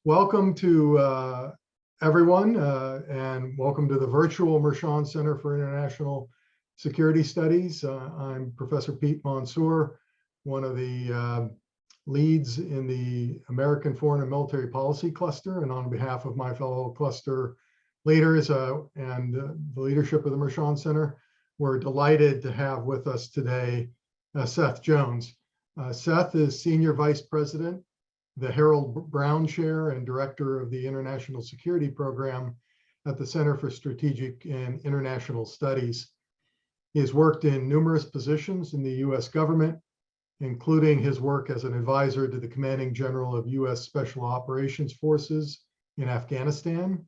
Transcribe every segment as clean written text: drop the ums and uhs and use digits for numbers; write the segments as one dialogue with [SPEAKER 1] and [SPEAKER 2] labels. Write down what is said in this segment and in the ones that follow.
[SPEAKER 1] Welcome to everyone, and welcome to the virtual Mershon Center for International Security Studies. I'm Professor Pete Mansour, one of the leads in the American Foreign and Military Policy Cluster, and on behalf of my fellow cluster leaders and the leadership of the Mershon Center, we're delighted to have with us today Seth Jones. Seth is Senior Vice President, the Harold Brown Chair and Director of the International Security Program at the Center for Strategic and International Studies. He has worked in numerous positions in the US government, including his work as an advisor to the Commanding General of US Special Operations Forces in Afghanistan,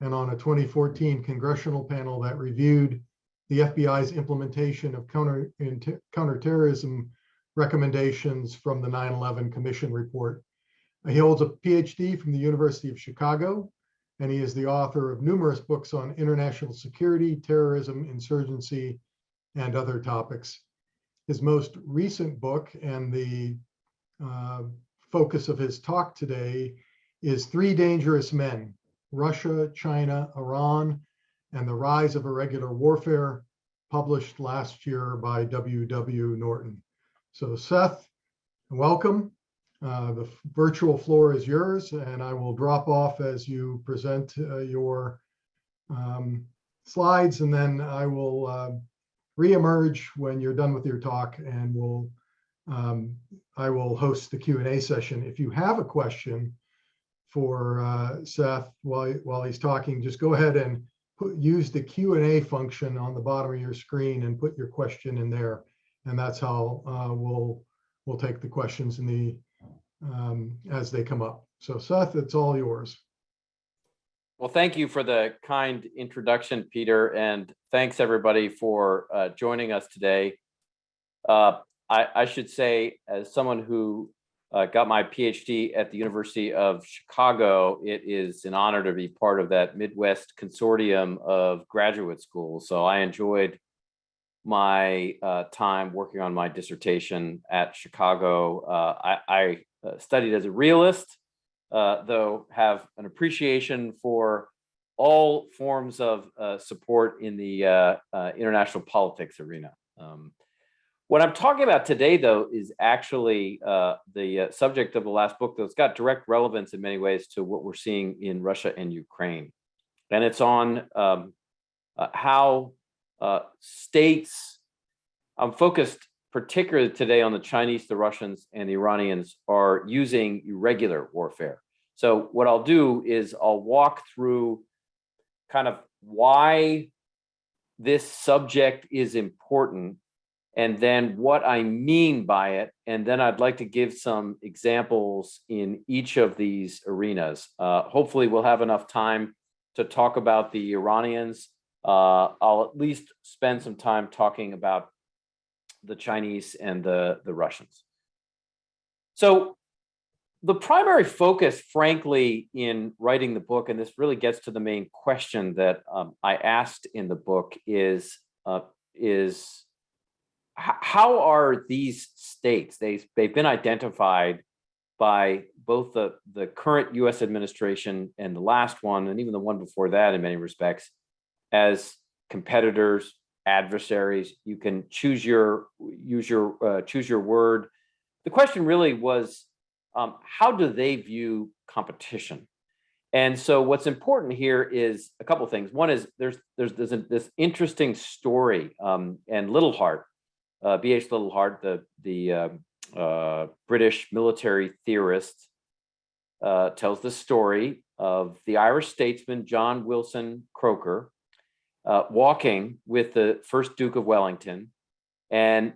[SPEAKER 1] and on a 2014 congressional panel that reviewed the FBI's implementation of counterterrorism recommendations from the 9/11 Commission report. He holds a PhD from the University of Chicago, and he is the author of numerous books on international security, terrorism, insurgency, and other topics. His most recent book, and the focus of his talk today, is Three Dangerous Men: Russia, China, Iran, and the Rise of Irregular Warfare, published last year by W.W. Norton. So Seth, welcome. The virtual floor is yours, and I will drop off as you present your slides, and then I will reemerge when you're done with your talk, and I will host the Q&A session. If you have a question for Seth while he's talking, just go ahead and use the Q&A function on the bottom of your screen and put your question in there, and that's how we'll take the questions in the as they come up. So Seth, it's all yours.
[SPEAKER 2] Well, thank you for the kind introduction, Peter, and thanks everybody for joining us today. I should say, as someone who got my PhD at the University of Chicago, it is an honor to be part of that Midwest consortium of graduate schools. So I enjoyed my time working on my dissertation at Chicago. I studied as a realist, though have an appreciation for all forms of support in the international politics arena. What I'm talking about today, though, is actually the subject of the last book that's got direct relevance in many ways to what we're seeing in Russia and Ukraine. And it's on how states, I'm focused particularly today on the Chinese, the Russians, and the Iranians, are using irregular warfare. So what I'll do is I'll walk through kind of why this subject is important, and then what I mean by it. And then I'd like to give some examples in each of these arenas. Hopefully we'll have enough time to talk about the Iranians. I'll at least spend some time talking about the Chinese and the Russians. So the primary focus, frankly, in writing the book, and this really gets to the main question that I asked in the book, is how are these states, they've been identified by both the current US administration and the last one, and even the one before that in many respects, as competitors, adversaries. You can choose your word. The question really was, how do they view competition? And so what's important here is a couple of things. One is there's this interesting story, and Little Hart, B.H. Little Hart, the British military theorist, tells the story of the Irish statesman John Wilson Croker walking with the first Duke of Wellington, and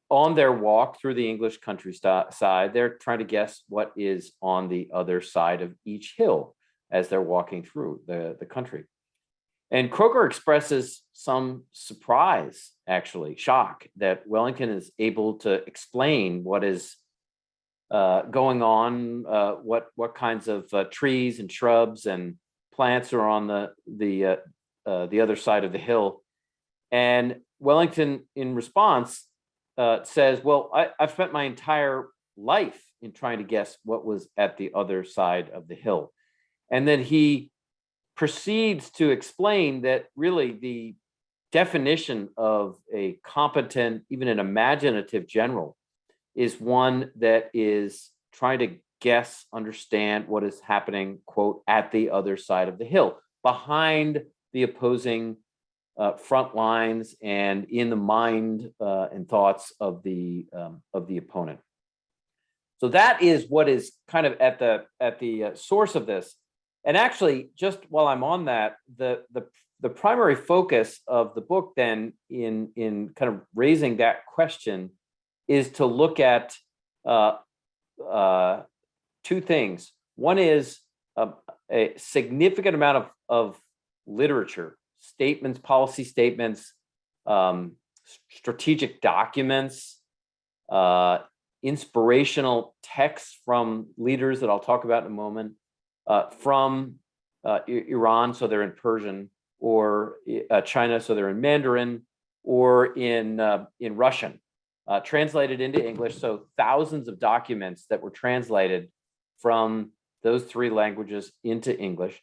[SPEAKER 2] on their walk through the English countryside, they're trying to guess what is on the other side of each hill as they're walking through the country. And Croker expresses some surprise, actually, shock, that Wellington is able to explain what is going on, what kinds of trees and shrubs and plants are on the other side of the hill. And Wellington, in response, says, well, I've spent my entire life in trying to guess what was at the other side of the hill. And then he proceeds to explain that really the definition of a competent, even an imaginative general, is one that is trying to guess, understand what is happening, quote, at the other side of the hill, behind the opposing front lines and in the mind and thoughts of the opponent. So that is what is kind of at the source of this. And actually, just while I'm on that, the primary focus of the book then in kind of raising that question is to look at two things. One is a significant amount of literature, statements, policy statements, strategic documents, inspirational texts from leaders that I'll talk about in a moment, from Iran, so they're in Persian, or China, so they're in Mandarin, or in Russian, translated into English. So thousands of documents that were translated from those three languages into English.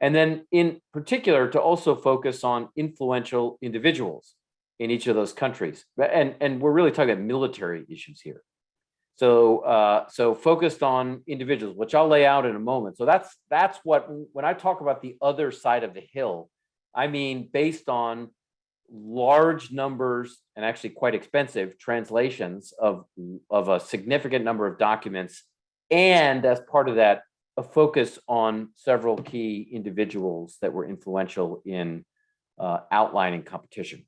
[SPEAKER 2] And then in particular, to also focus on influential individuals in each of those countries. And we're really talking about military issues here. So focused on individuals, which I'll lay out in a moment. So that's what, when I talk about the other side of the hill, I mean, based on large numbers and actually quite expensive translations of a significant number of documents. And as part of that, a focus on several key individuals that were influential in outlining competition.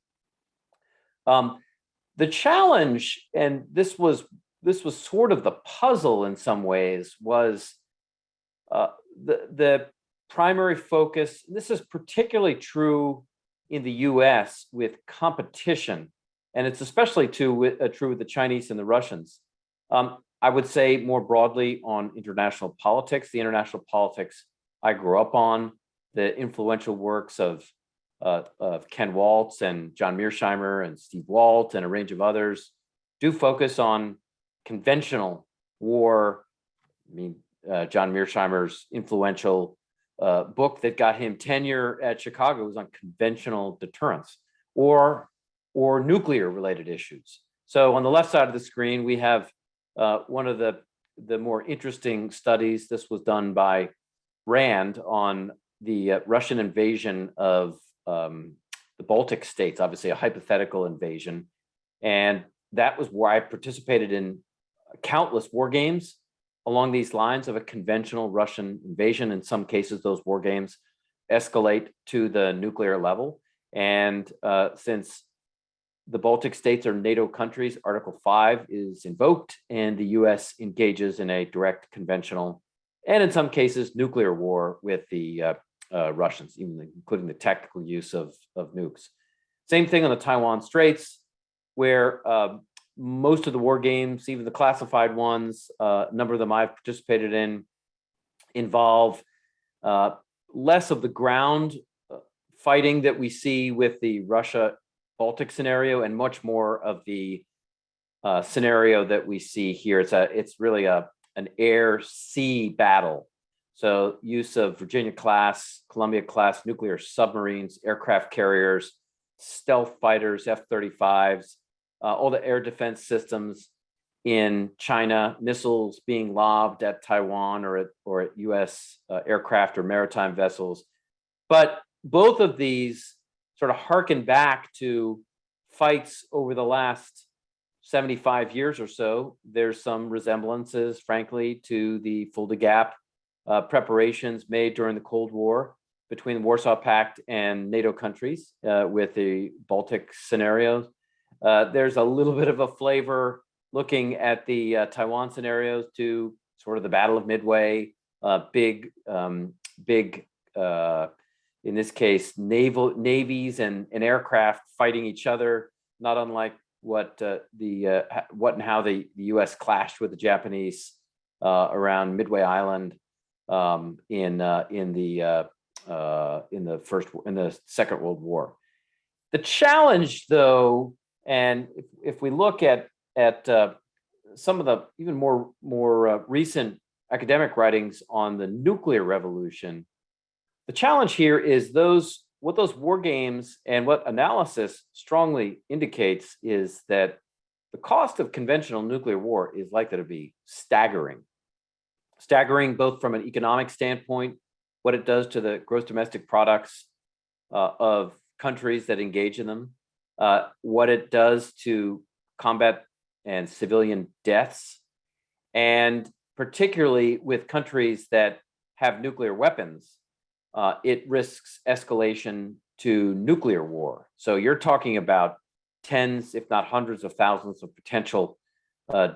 [SPEAKER 2] The challenge, and this was sort of the puzzle in some ways, was the primary focus. This is particularly true in the US with competition, and it's especially true with the Chinese and the Russians. I would say more broadly on international politics, the international politics I grew up on, the influential works of Ken Waltz and John Mearsheimer and Steve Walt and a range of others do focus on conventional war. I mean, John Mearsheimer's influential book that got him tenure at Chicago was on conventional deterrence or nuclear related issues. So on the left side of the screen, we have one of the more interesting studies. This was done by Rand on the Russian invasion of the Baltic states, obviously a hypothetical invasion. And that was where I participated in countless war games along these lines of a conventional Russian invasion. In some cases, those war games escalate to the nuclear level. And since the Baltic states are NATO countries, Article 5 is invoked, and the US engages in a direct conventional, and in some cases, nuclear war with the Russians, even including the tactical use of nukes. Same thing on the Taiwan Straits, where most of the war games, even the classified ones, a number of them I've participated in, involve less of the ground fighting that we see with the Russia-Baltic scenario and much more of the scenario that we see here. It's really an air-sea battle. So use of Virginia-class, Columbia-class nuclear submarines, aircraft carriers, stealth fighters, F-35s, all the air defense systems in China, missiles being lobbed at Taiwan or at US aircraft or maritime vessels. But both of these sort of harken back to fights over the last 75 years or so. There's some resemblances, frankly, to the Fulda Gap preparations made during the Cold War between the Warsaw Pact and NATO countries with the Baltic scenarios. There's a little bit of a flavor looking at the Taiwan scenarios to sort of the Battle of Midway, big, in this case, navies and aircraft fighting each other, not unlike what and how the U.S. clashed with the Japanese around Midway Island in the Second World War. The challenge, though, and if we look at some of the even more recent academic writings on the nuclear revolution, the challenge here is what those war games and what analysis strongly indicates is that the cost of conventional nuclear war is likely to be staggering. Staggering both from an economic standpoint, what it does to the gross domestic products of countries that engage in them, what it does to combat and civilian deaths, and particularly with countries that have nuclear weapons, it risks escalation to nuclear war. So you're talking about tens, if not hundreds of thousands of potential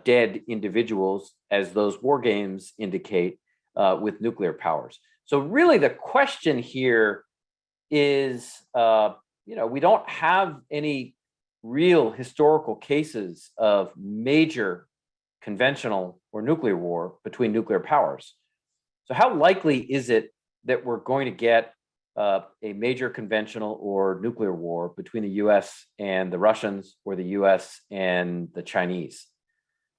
[SPEAKER 2] dead individuals, as those war games indicate, with nuclear powers. So really the question here is, we don't have any real historical cases of major conventional or nuclear war between nuclear powers. So how likely is it that we're going to get a major conventional or nuclear war between the US and the Russians, or the US and the Chinese?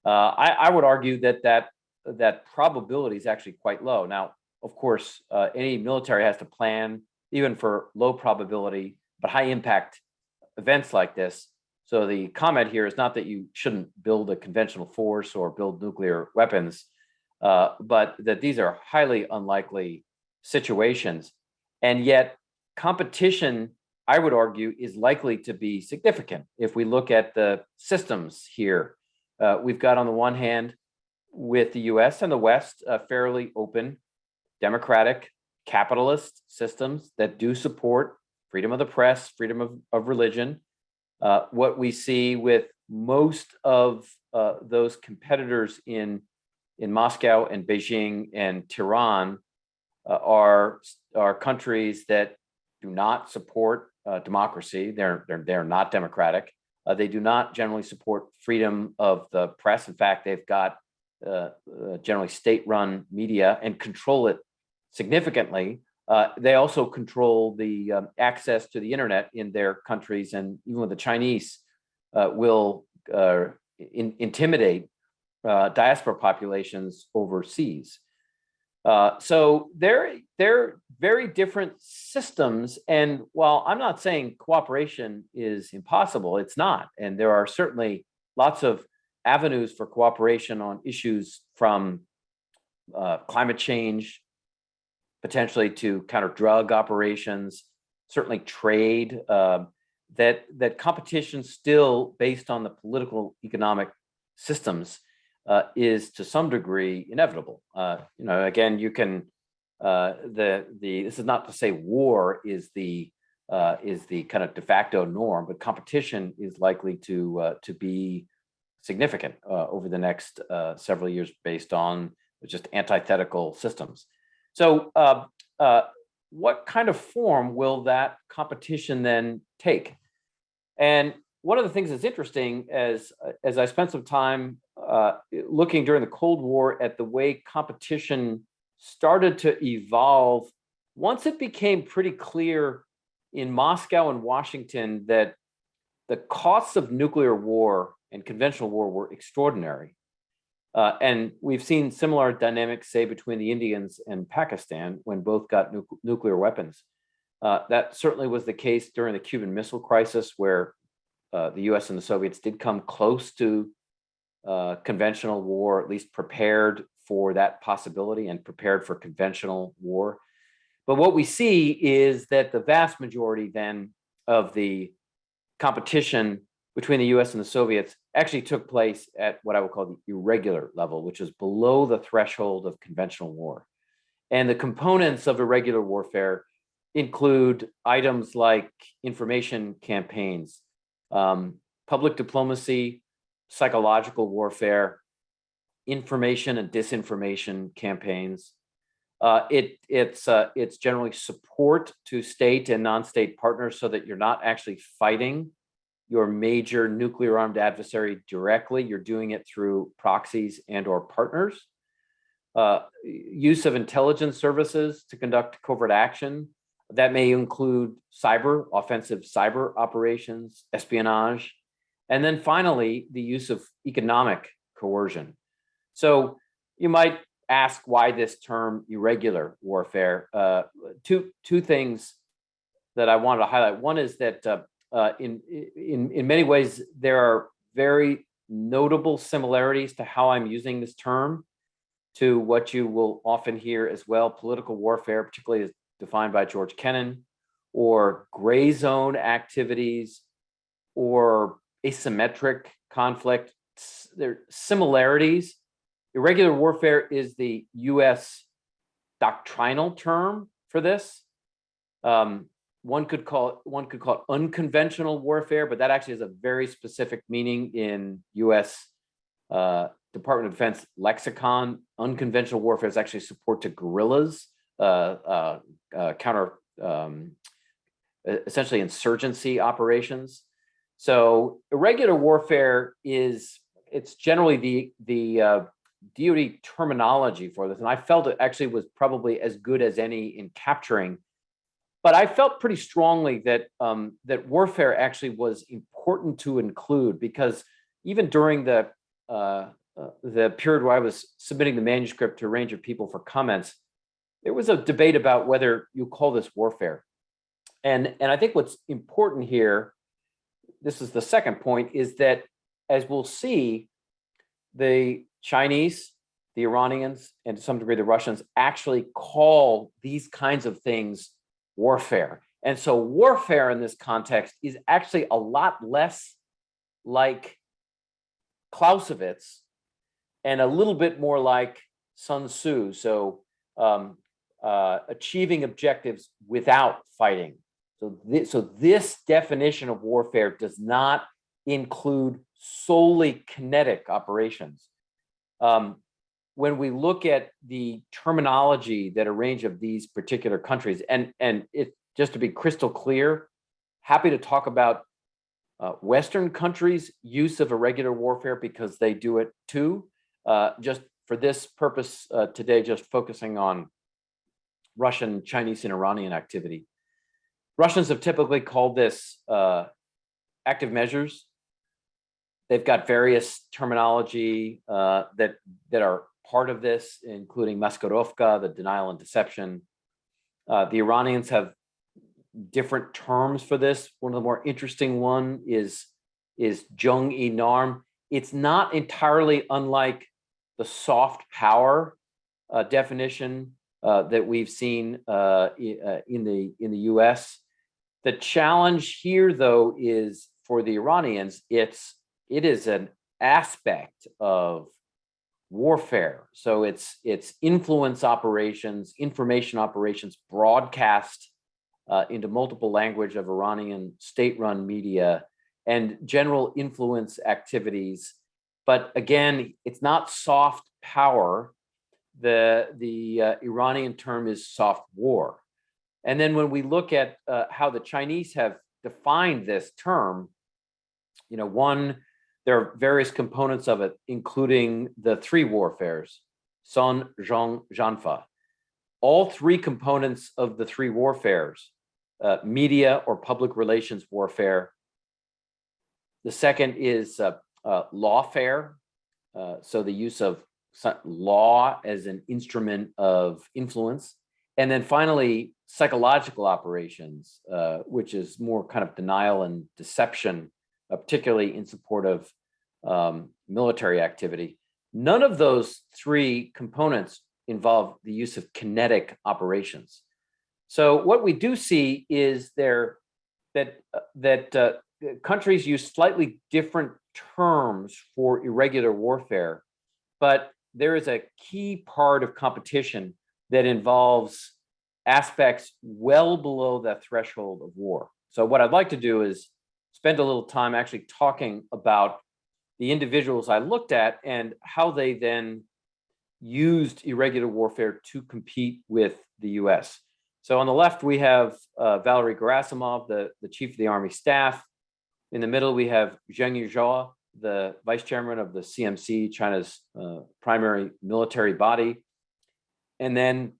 [SPEAKER 2] I would argue that probability is actually quite low. Now, of course, any military has to plan even for low probability but high impact events like this. So the comment here is not that you shouldn't build a conventional force or build nuclear weapons, but that these are highly unlikely situations. And yet competition, I would argue, is likely to be significant. If we look at the systems here, we've got on the one hand, with the US and the West, fairly open, democratic, capitalist systems that do support freedom of the press, freedom of religion. What we see with most of those competitors in Moscow and Beijing and Tehran are countries that do not support democracy. They're not democratic. They do not generally support freedom of the press. In fact, they've got generally state-run media and control it significantly. They also control the access to the internet in their countries, and even the Chinese will intimidate diaspora populations overseas. So they're very different systems. And while I'm not saying cooperation is impossible, it's not. And there are certainly lots of avenues for cooperation on issues from climate change, potentially to counter drug operations, certainly trade, that competition still based on the political economic systems is to some degree inevitable. Again, you can this is not to say war is the kind of de facto norm, but competition is likely to be significant over the next several years based on just antithetical systems. So what kind of form will that competition then take? And one of the things that's interesting, as I spent some time looking during the Cold War at the way competition started to evolve, once it became pretty clear in Moscow and Washington that the costs of nuclear war and conventional war were extraordinary. And we've seen similar dynamics, say, between the Indians and Pakistan when both got nuclear weapons. That certainly was the case during the Cuban Missile Crisis, where the US and the Soviets did come close to conventional war, at least prepared for that possibility and prepared for conventional war. But what we see is that the vast majority then of the competition between the US and the Soviets actually took place at what I would call the irregular level, which is below the threshold of conventional war. And the components of irregular warfare include items like information campaigns, public diplomacy, psychological warfare, information and disinformation campaigns. It's generally support to state and non-state partners so that you're not actually fighting your major nuclear armed adversary directly. You're doing it through proxies and or partners. Use of intelligence services to conduct covert action. That may include offensive cyber operations, espionage. And then finally, the use of economic coercion. So you might ask why this term irregular warfare. Two things that I wanted to highlight. One is that in many ways, there are very notable similarities to how I'm using this term to what you will often hear as well, political warfare, particularly as defined by George Kennan, or gray zone activities, or asymmetric conflict. There are similarities. Irregular warfare is the US doctrinal term for this. One could call it unconventional warfare, but that actually has a very specific meaning in US Department of Defense lexicon. Unconventional warfare is actually support to guerrillas, essentially insurgency operations. So irregular warfare it's generally the DoD terminology for this, and I felt it actually was probably as good as any in capturing. But I felt pretty strongly that that warfare actually was important to include, because even during the period where I was submitting the manuscript to a range of people for comments, there was a debate about whether you call this warfare. And I think what's important here, this is the second point, is that as we'll see, the Chinese, the Iranians, and to some degree the Russians actually call these kinds of things warfare. And so warfare in this context is actually a lot less like Clausewitz and a little bit more like Sun Tzu. So achieving objectives without fighting. So this definition of warfare does not include solely kinetic operations. When we look at the terminology that a range of these particular countries, and it, just to be crystal clear, happy to talk about Western countries' use of irregular warfare because they do it too. Just for this purpose today, just focusing on Russian, Chinese, and Iranian activity. Russians have typically called this active measures. They've got various terminology that are part of this, including maskirovka, the denial and deception. The Iranians have different terms for this. One of the more interesting one is jung-e-narm. It's not entirely unlike the soft power definition that we've seen in the US. The challenge here, though, is for the Iranians, it is an aspect of warfare. So it's influence operations, information operations, broadcast into multiple language of Iranian state-run media, and general influence activities. But again, it's not soft power. The Iranian term is soft war. And then when we look at how the Chinese have defined this term, there are various components of it, including the three warfares, Sun, Zhang, Zhanfa. All three components of the three warfares, media or public relations warfare. The second is lawfare, so the use of law as an instrument of influence. And then finally, psychological operations, which is more kind of denial and deception, particularly in support of military activity. None of those three components involve the use of kinetic operations. So what we do see is that countries use slightly different terms for irregular warfare, but there is a key part of competition that involves aspects well below the threshold of war. So what I'd like to do is spend a little time actually talking about the individuals I looked at and how they then used irregular warfare to compete with the US. So on the left, we have Valery Gerasimov, the chief of the Army staff. In the middle, we have Zhang Youxia, the vice chairman of the CMC, China's primary military body. And then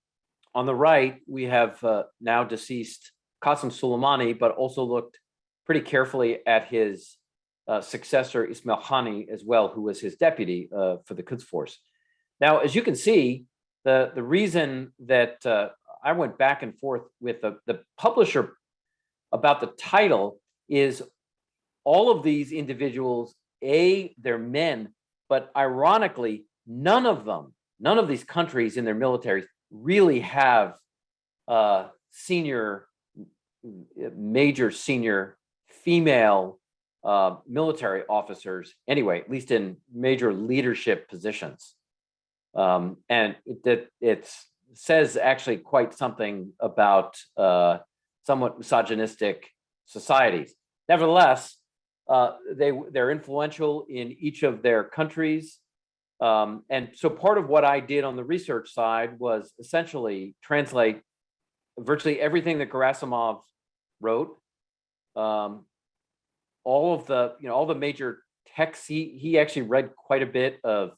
[SPEAKER 2] on the right, we have now deceased Qassem Soleimani, but also looked pretty carefully at his successor Ismail Hani as well, who was his deputy for the Quds Force. Now, as you can see, the reason that I went back and forth with the publisher about the title is all of these individuals, they're men, but ironically, none of these countries in their militaries really have major senior female military officers anyway, at least in major leadership positions. And it says actually quite something about somewhat misogynistic societies. Nevertheless, they're influential in each of their countries. And so part of what I did on the research side was essentially translate virtually everything that Gerasimov wrote, all the major texts. He actually read quite a bit of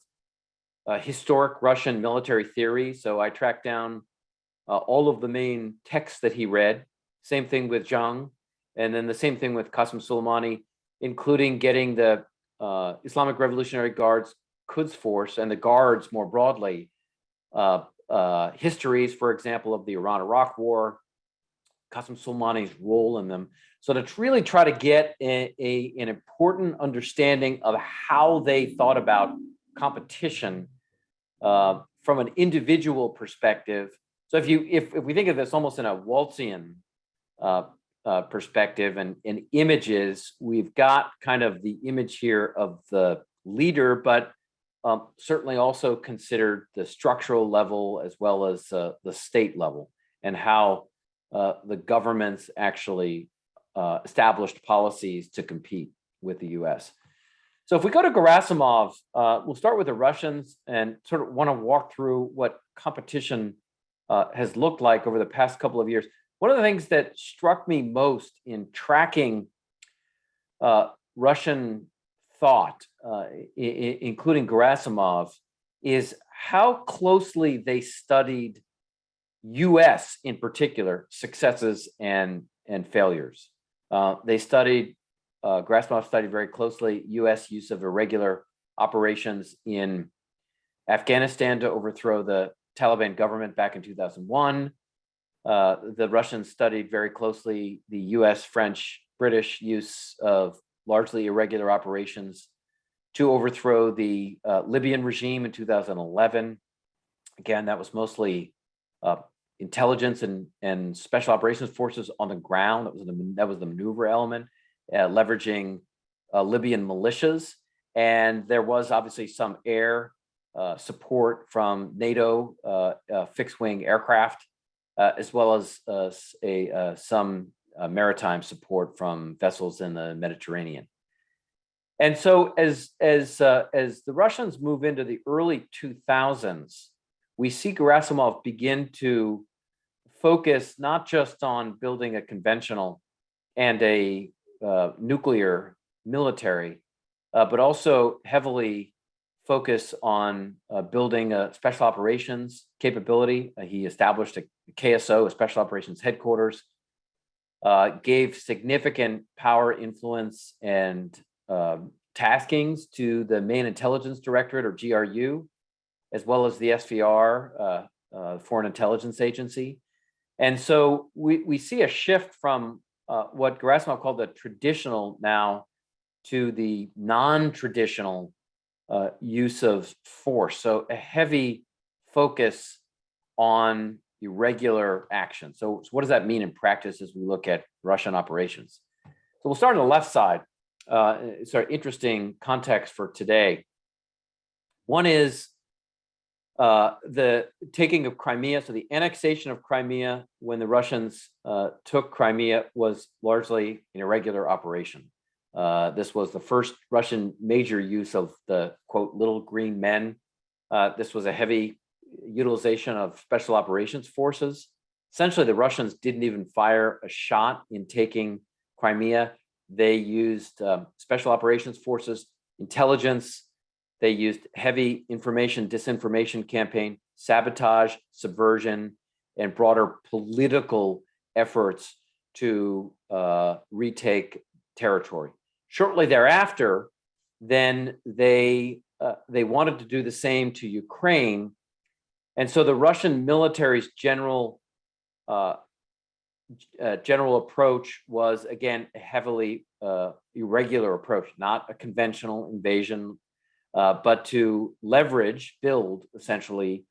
[SPEAKER 2] historic Russian military theory. So I tracked down all of the main texts that he read. Same thing with Zhang, and then the same thing with Qassem Soleimani, including getting the Islamic Revolutionary Guards Quds Force and the Guards more broadly, histories, for example, of the Iran-Iraq War, Qassem Soleimani's role in them. So to really try to get an important understanding of how they thought about competition from an individual perspective. So if we think of this almost in a Waltzian perspective and images, we've got kind of the image here of the leader, but certainly also considered the structural level as well as the state level, and how the governments actually established policies to compete with the US. So if we go to Gerasimov, we'll start with the Russians and sort of want to walk through what competition has looked like over the past couple of years. One of the things that struck me most in tracking Russian thought, including Gerasimov, is how closely they studied US in particular successes and failures. Gerasimov studied very closely US use of irregular operations in Afghanistan to overthrow the Taliban government back in 2001. The Russians studied very closely the US, French, British use of largely irregular operations to overthrow the Libyan regime in 2011. Again, that was mostly intelligence and special operations forces on the ground. That was the maneuver element, leveraging Libyan militias. And there was obviously some air support from NATO fixed-wing aircraft, as well as some maritime support from vessels in the Mediterranean. And so as the Russians move into the early 2000s, we see Gerasimov begin to focus not just on building a conventional and a nuclear military, but also heavily focus on building a special operations capability. He established a KSO, a special operations headquarters, gave significant power, influence, and taskings to the main intelligence directorate, or GRU, as well as the SVR, Foreign Intelligence Agency. And so we see a shift from what Gerasimov called the traditional now to the non-traditional use of force. So a heavy focus on irregular action. So what does that mean in practice as we look at Russian operations? So we'll start on the left side. It's an interesting context for today. One is the taking of Crimea. So the annexation of Crimea, when the Russians took Crimea, was largely an irregular operation. This was the first Russian major use of the, quote, little green men. This was a heavy utilization of special operations forces. Essentially, the Russians didn't even fire a shot in taking Crimea. They used special operations forces, intelligence. They used heavy information, disinformation campaign, sabotage, subversion, and broader political efforts to retake territory. Shortly thereafter, then they wanted to do the same to Ukraine, and so the Russian military's general approach was, again, a heavily irregular approach, not a conventional invasion, but to build essentially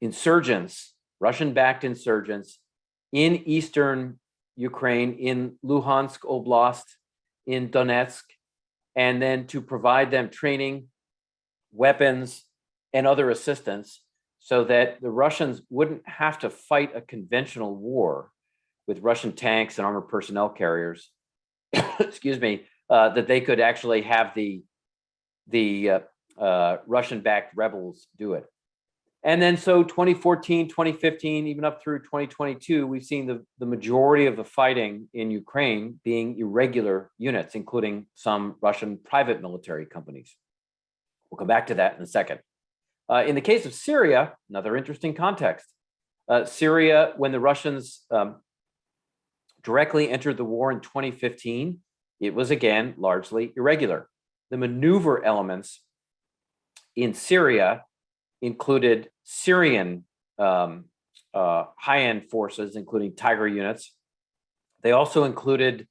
[SPEAKER 2] insurgents, Russian-backed insurgents in eastern Ukraine, in Luhansk Oblast, in Donetsk, and then to provide them training, weapons, and other assistance so that the Russians wouldn't have to fight a conventional war with Russian tanks and armored personnel carriers, excuse me, that they could actually have the Russian-backed rebels do it. And then so 2014, 2015, even up through 2022, we've seen the majority of the fighting in Ukraine being irregular units, including some Russian private military companies. We'll come back to that in a second. In the case of Syria, another interesting context. Syria, when the Russians directly entered the war in 2015, it was again largely irregular. The maneuver elements in Syria included Syrian high-end forces, including Tiger units. They also included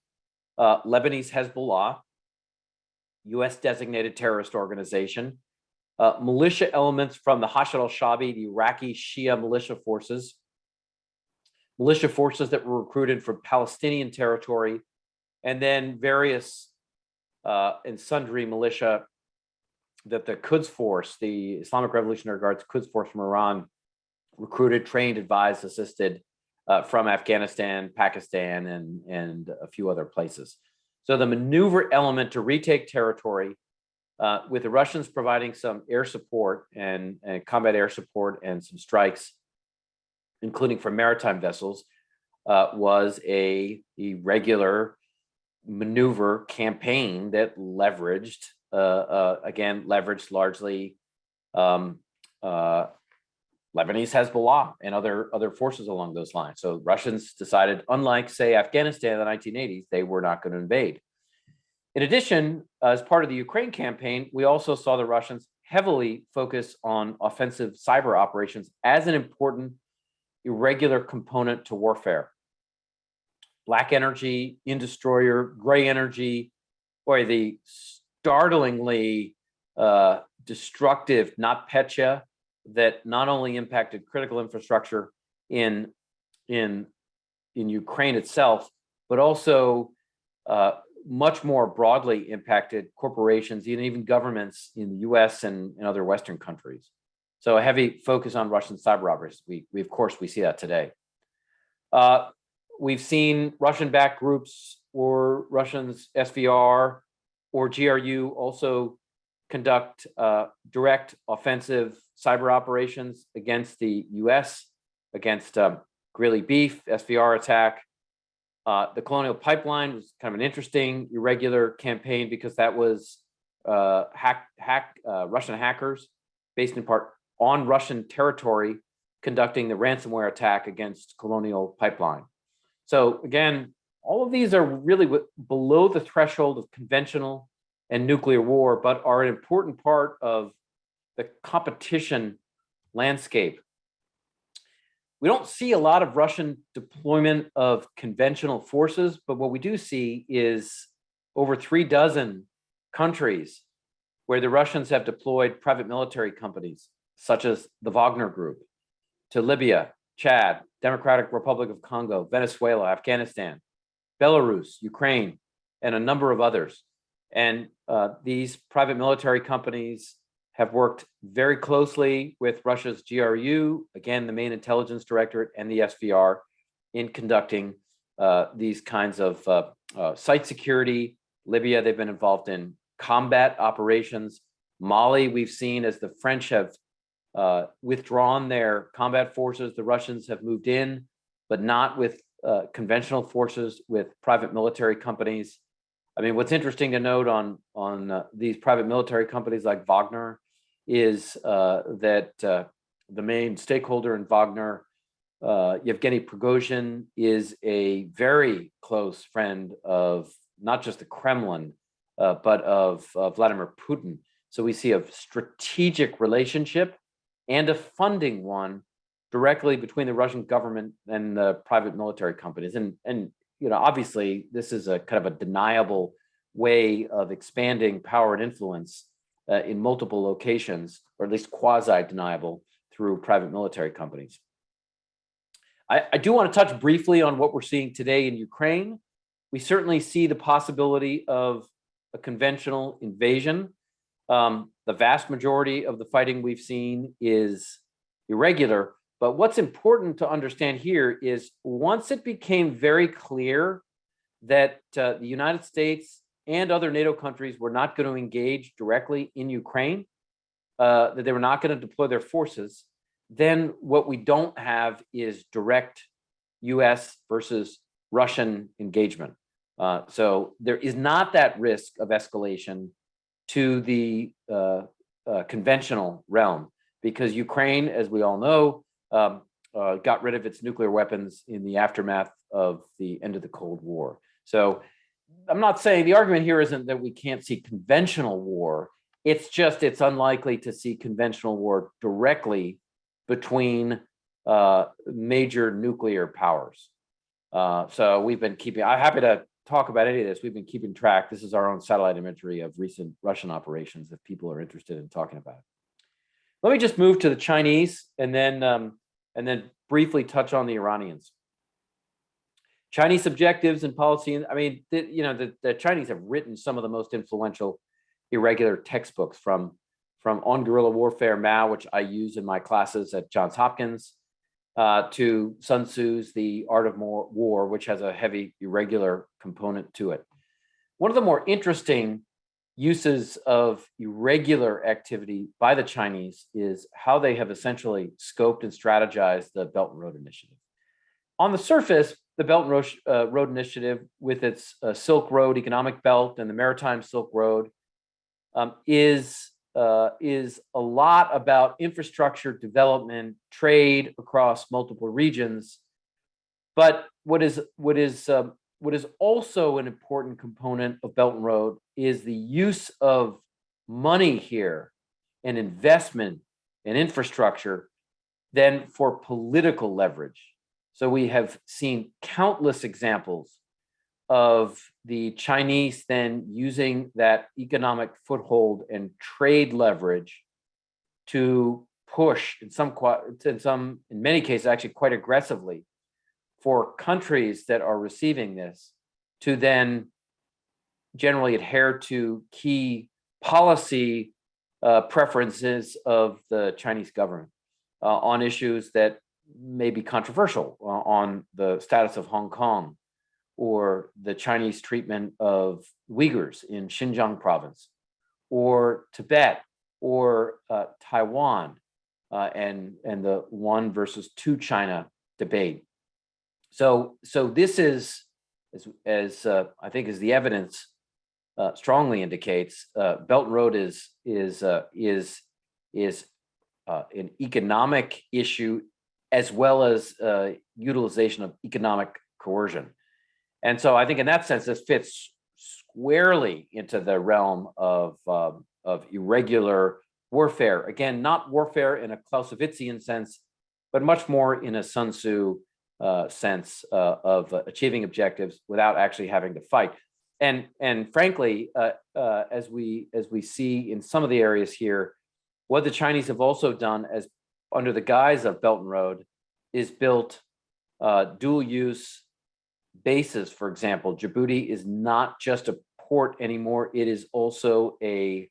[SPEAKER 2] Lebanese Hezbollah, US designated terrorist organization, militia elements from the Hashd al-Shabi, the Iraqi Shia militia forces that were recruited from Palestinian territory, and then various and sundry militia that the Quds Force, the Islamic Revolutionary Guards Quds Force from Iran, recruited, trained, advised, assisted from Afghanistan, Pakistan, and a few other places. So the maneuver element to retake territory, with the Russians providing some air support and combat air support and some strikes, including from maritime vessels, was a irregular maneuver campaign that leveraged largely Lebanese Hezbollah and other forces along those lines. So Russians decided, unlike, say, Afghanistan in the 1980s, they were not going to invade. In addition, as part of the Ukraine campaign, we also saw the Russians heavily focus on offensive cyber operations as an important irregular component to warfare. Black energy, in destroyer, gray energy, or the startlingly destructive NotPetya that not only impacted critical infrastructure in Ukraine itself, but also much more broadly impacted corporations and even governments in the US and other Western countries. So a heavy focus on Russian cyber operations. We of course, we see that today. We've seen Russian-backed groups or Russians SVR or GRU also conduct direct offensive cyber operations against the US, against Greeley Beef, SVR attack. The Colonial Pipeline was kind of an interesting irregular campaign because that was Russian hackers based in part on Russian territory conducting the ransomware attack against Colonial Pipeline. So again, all of these are really below the threshold of conventional and nuclear war, but are an important part of the competition landscape. We don't see a lot of Russian deployment of conventional forces, but what we do see is over 36 countries where the Russians have deployed private military companies, such as the Wagner Group, to Libya, Chad, Democratic Republic of Congo, Venezuela, Afghanistan, Belarus, Ukraine, and a number of others. And these private military companies have worked very closely with Russia's GRU, again, the main intelligence directorate, and the SVR in conducting these kinds of site security. Libya, they've been involved in combat operations. Mali, we've seen as the French have withdrawn their combat forces, the Russians have moved in, but not with conventional forces, with private military companies. I mean, what's interesting to note on these private military companies like Wagner is that the main stakeholder in Wagner Yevgeny Prigozhin is a very close friend of not just the Kremlin, but of Vladimir Putin. So we see a strategic relationship and a funding one directly between the Russian government and the private military companies. And obviously, this is a kind of a deniable way of expanding power and influence in multiple locations, or at least quasi-deniable through private military companies. I do want to touch briefly on what we're seeing today in Ukraine. We certainly see the possibility of a conventional invasion. The vast majority of the fighting we've seen is irregular. But what's important to understand here is once it became very clear that the United States and other NATO countries were not going to engage directly in Ukraine, that they were not going to deploy their forces, then what we don't have is direct US versus Russian engagement. So there is not that risk of escalation to the conventional realm, because Ukraine, as we all know, got rid of its nuclear weapons in the aftermath of the end of the Cold War. So I'm not saying, the argument here isn't that we can't see conventional war. It's just it's unlikely to see conventional war directly between major nuclear powers. So we've been keeping, I'm happy to talk about any of this. We've been keeping track. This is our own satellite imagery of recent Russian operations if people are interested in talking about it. Let me just move to the Chinese and then briefly touch on the Iranians. Chinese objectives and policy. I mean, the Chinese have written some of the most influential irregular textbooks from On Guerrilla Warfare, Mao, which I use in my classes at Johns Hopkins, to Sun Tzu's The Art of War, which has a heavy irregular component to it. One of the more interesting uses of irregular activity by the Chinese is how they have essentially scoped and strategized the Belt and Road Initiative. On the surface, the Belt and Road Initiative, with its Silk Road economic belt and the Maritime Silk Road, is a lot about infrastructure development, trade across multiple regions. But what is also an important component of Belt and Road is the use of money here and investment and infrastructure then for political leverage. So we have seen countless examples of the Chinese then using that economic foothold and trade leverage to push in many cases actually quite aggressively for countries that are receiving this to then generally adhere to key policy preferences of the Chinese government on issues that may be controversial, on the status of Hong Kong or the Chinese treatment of Uyghurs in Xinjiang province, or Tibet, or Taiwan, and the one versus two China debate. So this is, as I think as the evidence strongly indicates, Belt and Road is an economic issue as well as utilization of economic coercion. And so I think in that sense, this fits squarely into the realm of irregular warfare. Again, not warfare in a Clausewitzian sense, but much more in a Sun Tzu sense of achieving objectives without actually having to fight. And frankly, as we see in some of the areas here, what the Chinese have also done as under the guise of Belt and Road is built dual use bases. For example, Djibouti is not just a port anymore. It is also a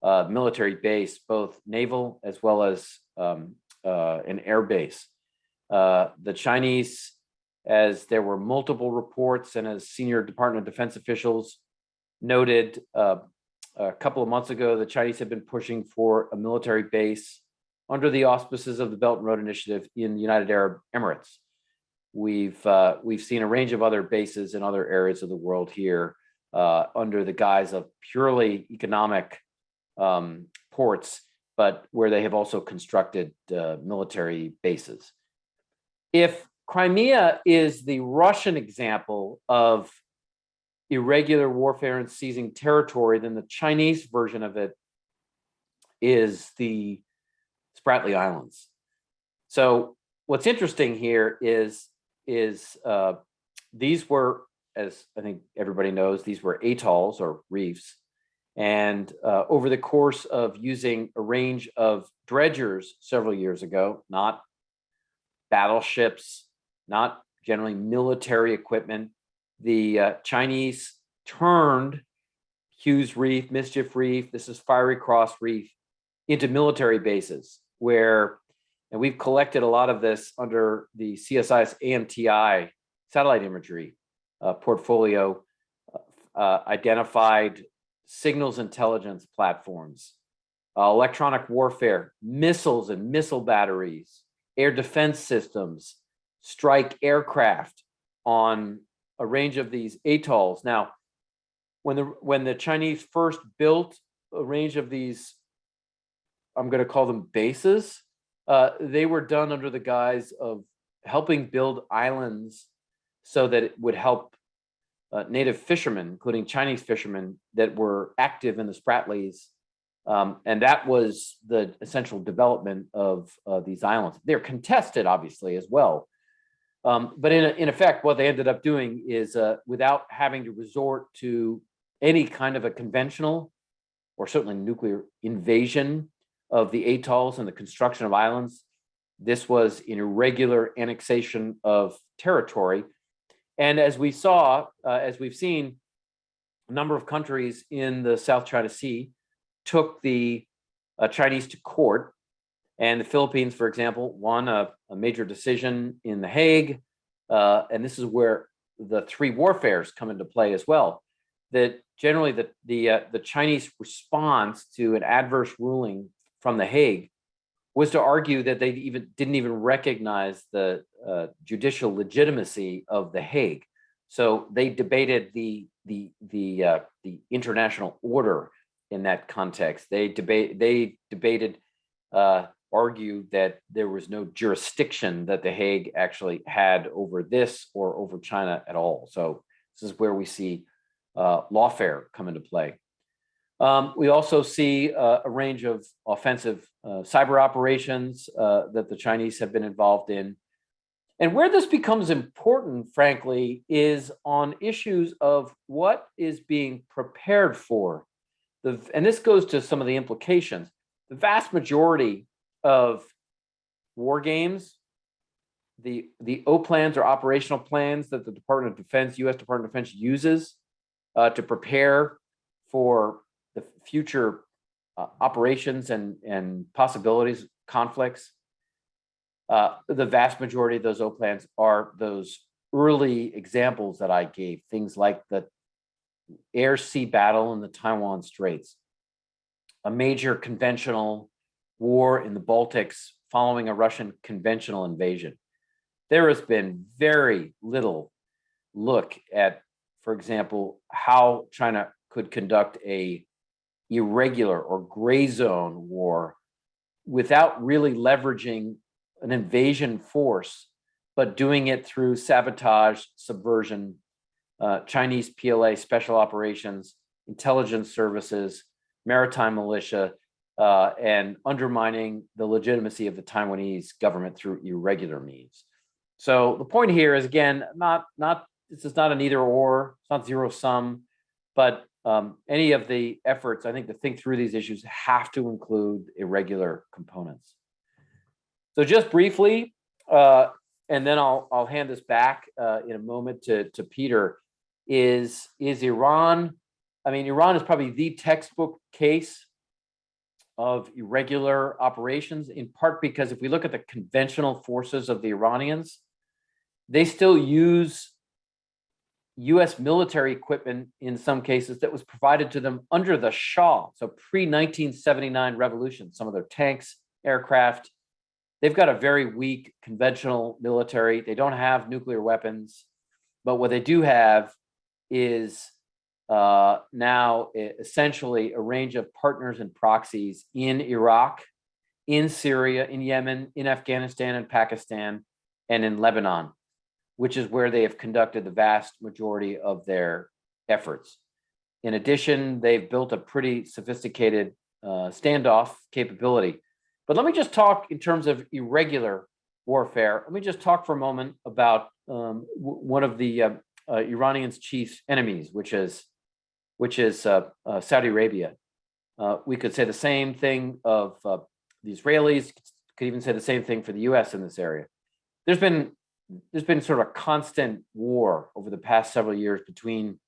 [SPEAKER 2] military base, both naval as well as an air base. The Chinese, as there were multiple reports and as senior Department of Defense officials noted a couple of months ago, the Chinese have been pushing for a military base under the auspices of the Belt and Road Initiative in the United Arab Emirates. We've seen a range of other bases in other areas of the world here under the guise of purely economic ports, but where they have also constructed military bases. If Crimea is the Russian example of irregular warfare and seizing territory, then the Chinese version of it is the Spratly Islands. So what's interesting here is these were, as I think everybody knows, these were atolls or reefs. And over the course of using a range of dredgers several years ago, not battleships, not generally military equipment, the Chinese turned Hughes Reef, Mischief Reef, this is Fiery Cross Reef, into military bases where, and we've collected a lot of this under the CSI's AMTI satellite imagery portfolio, identified signals intelligence platforms, electronic warfare, missiles and missile batteries, air defense systems, strike aircraft on a range of these atolls. Now, when the Chinese first built a range of these, I'm going to call them bases, they were done under the guise of helping build islands so that it would help native fishermen, including Chinese fishermen that were active in the Spratlys. And that was the essential development of these islands. They're contested, obviously, as well. But in effect, what they ended up doing is, without having to resort to any kind of a conventional or certainly nuclear invasion of the atolls and the construction of islands, this was an irregular annexation of territory. And as we saw, as we've seen, a number of countries in the South China Sea took the Chinese to court. And the Philippines, for example, won a major decision in The Hague. And this is where the three warfares come into play as well. That generally the Chinese response to an adverse ruling from The Hague was to argue that they didn't even recognize the judicial legitimacy of The Hague. So they debated the international order in that context. They debated, argued that there was no jurisdiction that The Hague actually had over this or over China at all. So this is where we see lawfare come into play. We also see a range of offensive cyber operations that the Chinese have been involved in. And where this becomes important, frankly, is on issues of what is being prepared for. And this goes to some of the implications. The vast majority of war games, the O plans or operational plans that the Department of Defense, U.S. Department of Defense uses to prepare for the future operations and possibilities, conflicts, the vast majority of those O plans are those early examples that I gave, things like the air-sea battle in the Taiwan Straits, a major conventional war in the Baltics following a Russian conventional invasion. There has been very little look at, for example, how China could conduct a irregular or gray zone war without really leveraging an invasion force, but doing it through sabotage, subversion, Chinese PLA special operations, intelligence services, maritime militia, and undermining the legitimacy of the Taiwanese government through irregular means. So the point here is, again, this is not an either or, it's not zero sum, but any of the efforts, I think, to think through these issues have to include irregular components. So just briefly, and then I'll hand this back in a moment to Peter, is Iran, I mean, Iran is probably the textbook case of irregular operations, in part because if we look at the conventional forces of the Iranians, they still use US military equipment in some cases that was provided to them under the Shah, so pre-1979 revolution. Some of their tanks, aircraft, they've got a very weak conventional military. They don't have nuclear weapons, but what they do have is now essentially a range of partners and proxies in Iraq, in Syria, in Yemen, in Afghanistan, and Pakistan, and in Lebanon, which is where they have conducted the vast majority of their efforts. In addition, they've built a pretty sophisticated standoff capability. But let me just talk in terms of irregular warfare. Let me just talk for a moment about one of the Iranian's chief enemies, which is Saudi Arabia. We could say the same thing of the Israelis. Could even say the same thing for the U.S. in this area. There's been sort of a constant war over the past several years between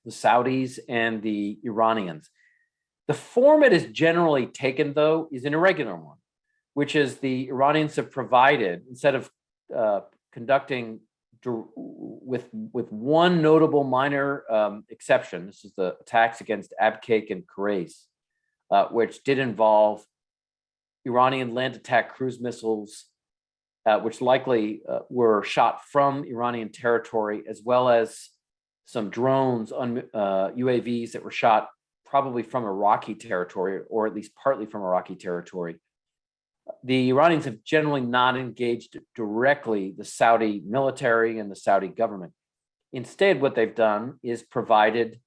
[SPEAKER 2] the Saudis and the Iranians. The form it is generally taken, though, is an irregular one, which is the Iranians have provided, instead of conducting with one notable minor exception. This is the attacks against Abqaiq and Khurais, which did involve Iranian land attack cruise missiles, which likely were shot from Iranian territory, as well as some drones on UAVs that were shot probably from Iraqi territory, or at least partly from Iraqi territory. The Iranians have generally not engaged directly the Saudi military and the Saudi government. Instead, what they've done is provided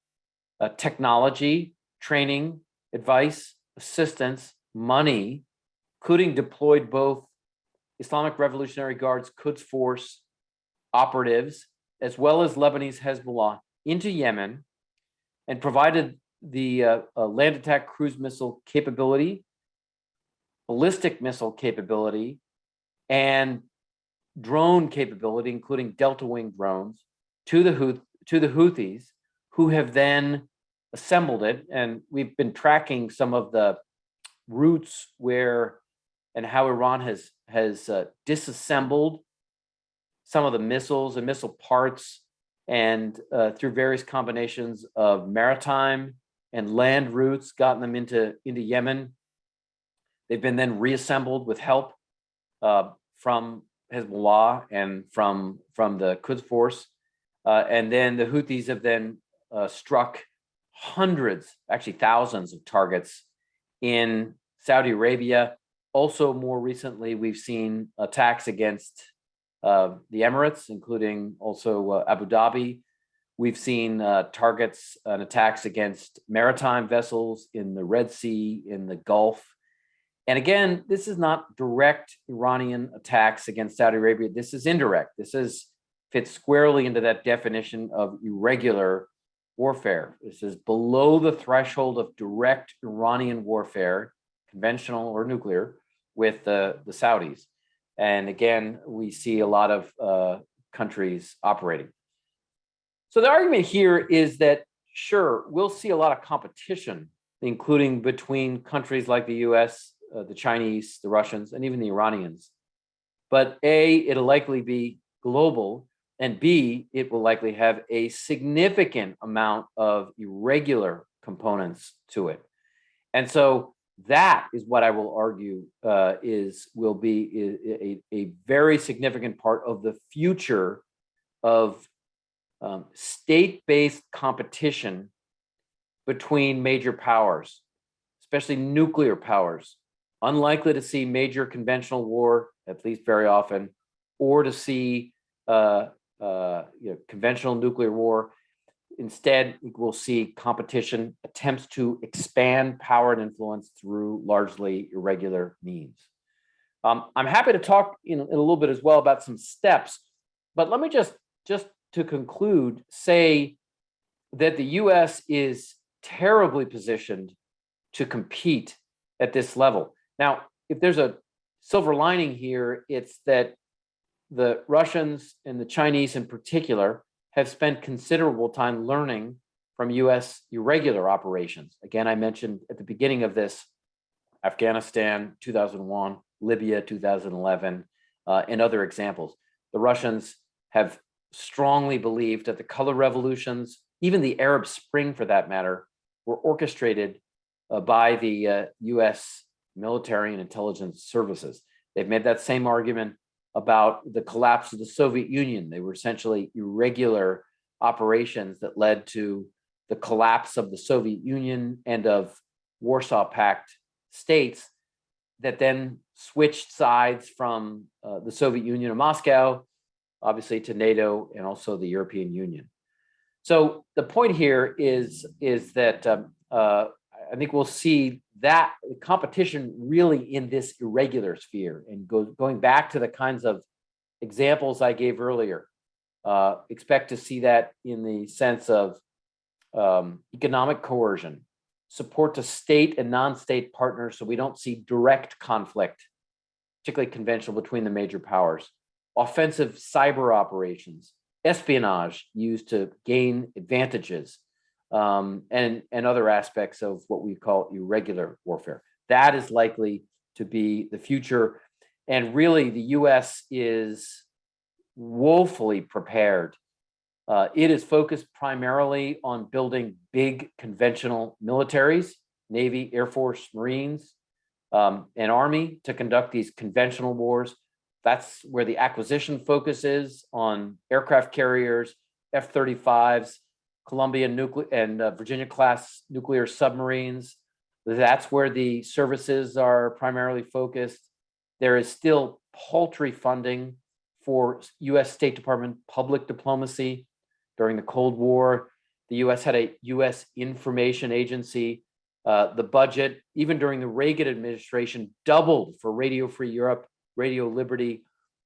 [SPEAKER 2] technology, training, advice, assistance, money, including deployed both Islamic Revolutionary Guards, Quds Force operatives, as well as Lebanese Hezbollah into Yemen, and provided the land attack cruise missile capability, ballistic missile capability, and drone capability, including delta wing drones, to the Houthis, who have then assembled it. And we've been tracking some of the routes where and how Iran has disassembled some of the missiles and missile parts, and through various combinations of maritime and land routes, gotten them into Yemen. They've been then reassembled with help from Hezbollah and from the Quds Force. And then the Houthis have then struck hundreds, actually thousands of targets in Saudi Arabia. Also, more recently, we've seen attacks against the Emirates, including also Abu Dhabi. We've seen targets and attacks against maritime vessels in the Red Sea, in the Gulf. And again, this is not direct Iranian attacks against Saudi Arabia. This is indirect. Fits squarely into that definition of irregular warfare. This is below the threshold of direct Iranian warfare, conventional or nuclear, with the Saudis. And again, we see a lot of countries operating. So the argument here is that, sure, we'll see a lot of competition, including between countries like the US, the Chinese, the Russians, and even the Iranians. But A, it'll likely be global, and B, it will likely have a significant amount of irregular components to it. And so that is what I will argue will be a very significant part of the future of state-based competition between major powers, especially nuclear powers. Unlikely to see major conventional war, at least very often, or to see conventional nuclear war. Instead, we'll see competition, attempts to expand power and influence through largely irregular means. I'm happy to talk in a little bit as well about some steps, but let me just to conclude, say that the US is terribly positioned to compete at this level. Now, if there's a silver lining here, it's that the Russians and the Chinese in particular have spent considerable time learning from US irregular operations. Again, I mentioned at the beginning of this, Afghanistan, 2001, Libya, 2011, and other examples. The Russians have strongly believed that the color revolutions, even the Arab Spring for that matter, were orchestrated by the US military and intelligence services. They've made that same argument about the collapse of the Soviet Union. They were essentially irregular operations that led to the collapse of the Soviet Union and of Warsaw Pact states that then switched sides from the Soviet Union and Moscow, obviously, to NATO and also the European Union. So the point here is that I think we'll see that competition really in this irregular sphere, and going back to the kinds of examples I gave earlier. Expect to see that in the sense of economic coercion, support to state and non-state partners so we don't see direct conflict, particularly conventional, between the major powers, offensive cyber operations, espionage used to gain advantages, and other aspects of what we call irregular warfare. That is likely to be the future. And really, the US is woefully prepared. It is focused primarily on building big conventional militaries, Navy, Air Force, Marines, and Army to conduct these conventional wars. That's where the acquisition focus is, on aircraft carriers, F-35s, Columbia and Virginia-class nuclear submarines. That's where the services are primarily focused. There is still paltry funding for US State Department public diplomacy. During the Cold War, the US had a US Information Agency. The budget, even during the Reagan administration, doubled for Radio Free Europe, Radio Liberty.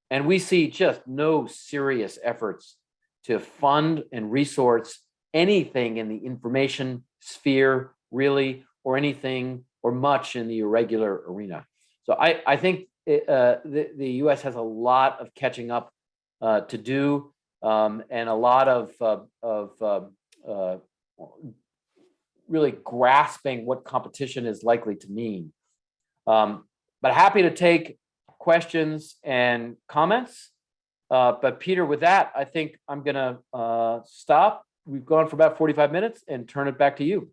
[SPEAKER 2] And we see just no serious efforts to fund and resource anything in the information sphere, really, or anything or much in the irregular arena. So I think the US has a lot of catching up to do, and a lot of really grasping what competition is likely to mean. But happy to take questions and comments. But Peter, with that, I think I'm going to stop. We've gone for about 45 minutes and turn it back to you.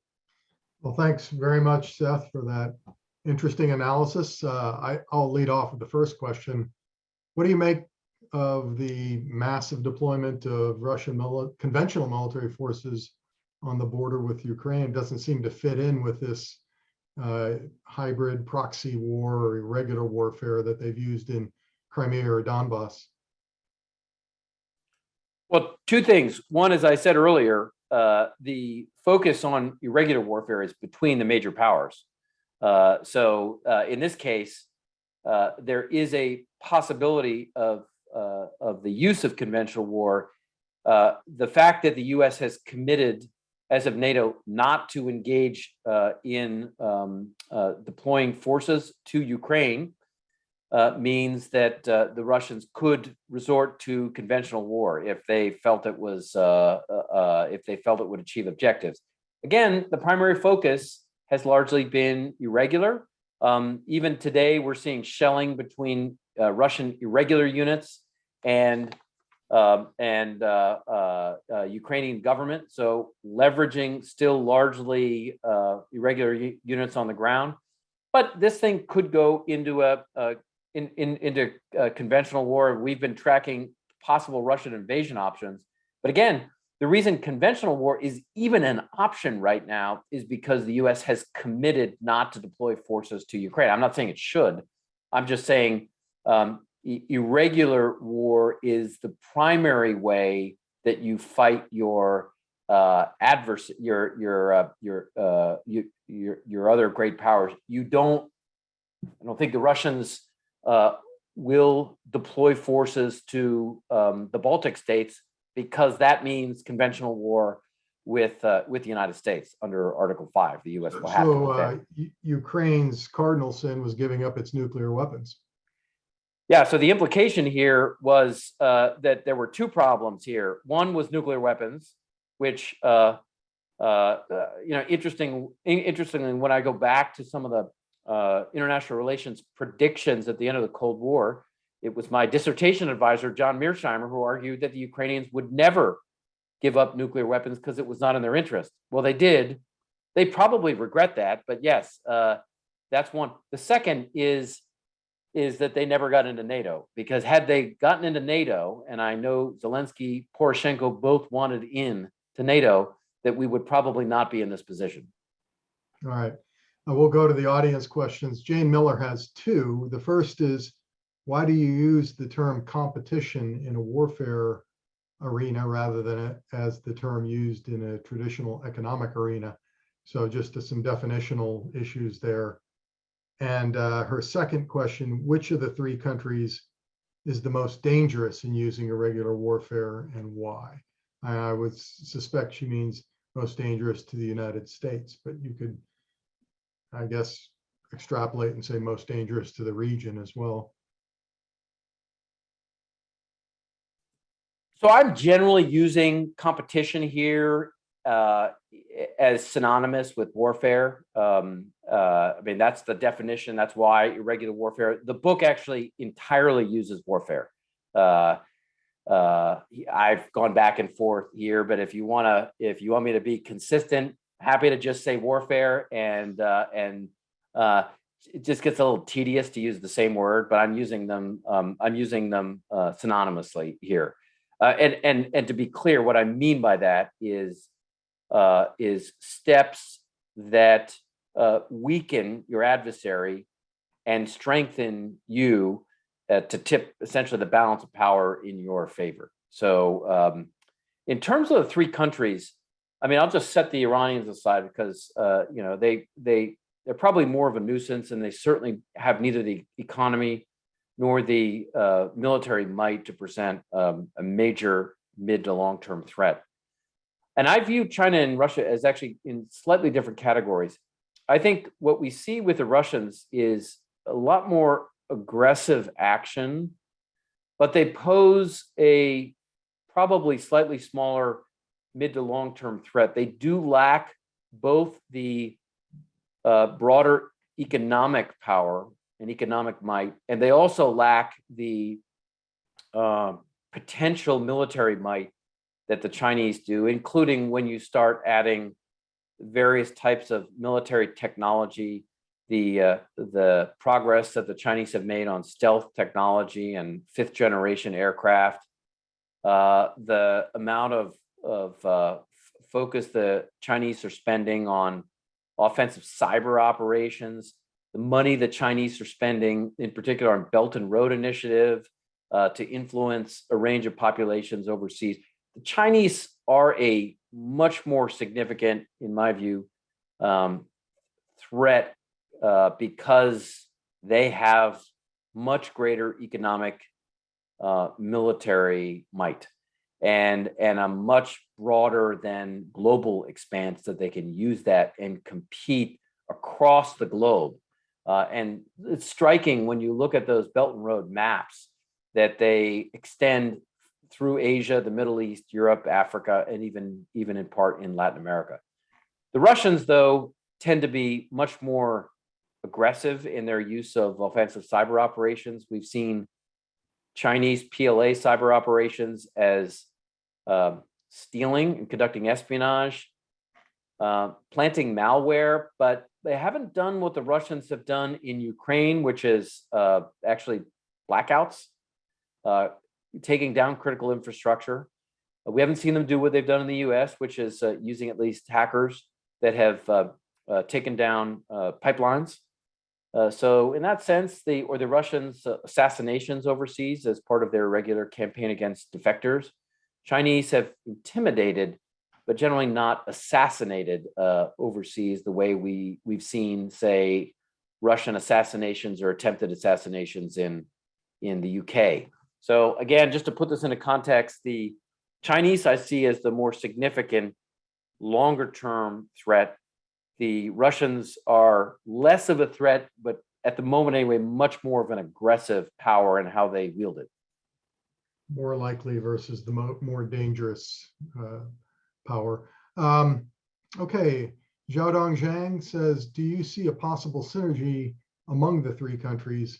[SPEAKER 1] Well, thanks very much, Seth, for that interesting analysis. I'll lead off with the first question. What do you make of the massive deployment of Russian conventional military forces on the border with Ukraine? It doesn't seem to fit in with this hybrid proxy war or irregular warfare that they've used in Crimea or Donbass.
[SPEAKER 2] Well, two things. One, as I said earlier, the focus on irregular warfare is between the major powers. So in this case, there is a possibility of the use of conventional war. The fact that the US has committed, as of NATO, not to engage in deploying forces to Ukraine means that the Russians could resort to conventional war if they felt it was if they felt it would achieve objectives. Again, the primary focus has largely been irregular. Even today, we're seeing shelling between Russian irregular units and Ukrainian government. So leveraging still largely irregular units on the ground. But this thing could go into into conventional war. We've been tracking possible Russian invasion options. But again, the reason conventional war is even an option right now is because the US has committed not to deploy forces to Ukraine. I'm not saying it should. I'm just saying irregular war is the primary way that you fight your adversary, your other great powers. I don't think the Russians will deploy forces to the Baltic states, because that means conventional war with the United States under Article 5. The US will have to.
[SPEAKER 1] Ukraine's cardinal sin was giving up its nuclear weapons.
[SPEAKER 2] Yeah, so the implication here was that there were two problems here. One was nuclear weapons, which interestingly, when I go back to some of the international relations predictions at the end of the Cold War, it was my dissertation advisor, John Mearsheimer, who argued that the Ukrainians would never give up nuclear weapons because it was not in their interest. Well, they did. They probably regret that, but yes, that's one. The second is that they never got into NATO, because had they gotten into NATO, and I know Zelensky, Poroshenko both wanted in to NATO, that we would probably not be in this position.
[SPEAKER 1] All right. We'll go to the audience questions. Jane Miller has two. The first is, why do you use the term competition in a warfare arena rather than as the term used in a traditional economic arena? So just some definitional issues there. And her second question, which of the three countries is the most dangerous in using irregular warfare and why? I would suspect she means most dangerous to the United States, but you could, I guess, extrapolate and say most dangerous to the region as well.
[SPEAKER 2] So I'm generally using competition here as synonymous with warfare. I mean, that's the definition. That's why irregular warfare. The book actually entirely uses warfare. I've gone back and forth here, but if you want me to be consistent, happy to just say warfare, and it just gets a little tedious to use the same word, but I'm using them synonymously here. And to be clear, what I mean by that is steps that weaken your adversary and strengthen you to tip essentially the balance of power in your favor. So in terms of the three countries, I mean, I'll just set the Iranians aside because they're probably more of a nuisance, and they certainly have neither the economy nor the military might to present a major mid to long-term threat. And I view China and Russia as actually in slightly different categories. I think what we see with the Russians is a lot more aggressive action, but they pose a probably slightly smaller mid to long-term threat. They do lack both the broader economic power and economic might, and they also lack the potential military might that the Chinese do, including when you start adding various types of military technology, the progress that the Chinese have made on stealth technology and fifth generation aircraft, the amount of focus the Chinese are spending on offensive cyber operations, the money the Chinese are spending, in particular on Belt and Road Initiative, to influence a range of populations overseas. The Chinese are a much more significant, in my view, threat because they have much greater economic military might and a much broader than global expanse that they can use that and compete across the globe. And it's striking when you look at those Belt and Road maps that they extend through Asia, the Middle East, Europe, Africa, and even in part in Latin America. The Russians, though, tend to be much more aggressive in their use of offensive cyber operations. We've seen Chinese PLA cyber operations as stealing and conducting espionage, planting malware, but they haven't done what the Russians have done in Ukraine, which is actually blackouts, taking down critical infrastructure. We haven't seen them do what they've done in the US, which is using at least hackers that have taken down pipelines. So in that sense, the Russians' assassinations overseas as part of their regular campaign against defectors. Chinese have intimidated, but generally not assassinated overseas the way we've seen, say, Russian assassinations or attempted assassinations in the UK. So again, just to put this into context, the Chinese I see as the more significant longer-term threat. The Russians are less of a threat, but at the moment anyway, much more of an aggressive power in how they wield it.
[SPEAKER 1] More likely versus the more dangerous power. Okay, Xiaodong Zhang says, do you see a possible synergy among the three countries,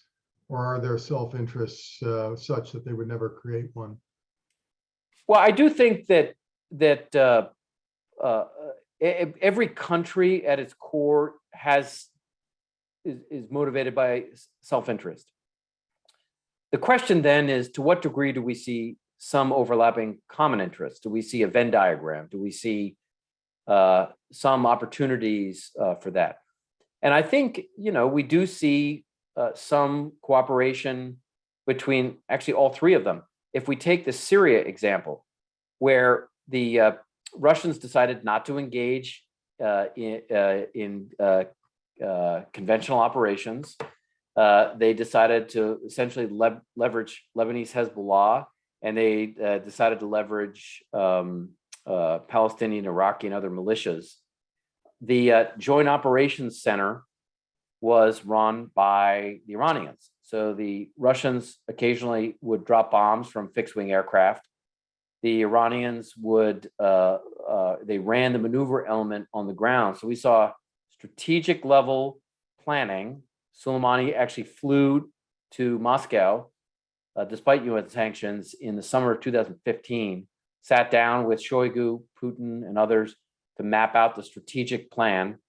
[SPEAKER 1] or are there self-interests such that they would never create one?
[SPEAKER 2] Well, I do think that every country at its core is motivated by self-interest. The question then is, to what degree do we see some overlapping common interests? Do we see a Venn diagram? Do we see some opportunities for that? And I think, we do see some cooperation between actually all three of them. If we take the Syria example, where the Russians decided not to engage in conventional operations, they decided to essentially leverage Lebanese Hezbollah, and they decided to leverage Palestinian, Iraqi, and other militias. The Joint Operations Center was run by the Iranians. So the Russians occasionally would drop bombs from fixed-wing aircraft. The Iranians would, they ran the maneuver element on the ground. So we saw strategic level planning. Soleimani actually flew to Moscow, despite UN sanctions, in the summer of 2015, sat down with Shoigu, Putin, and others to map out the strategic plan,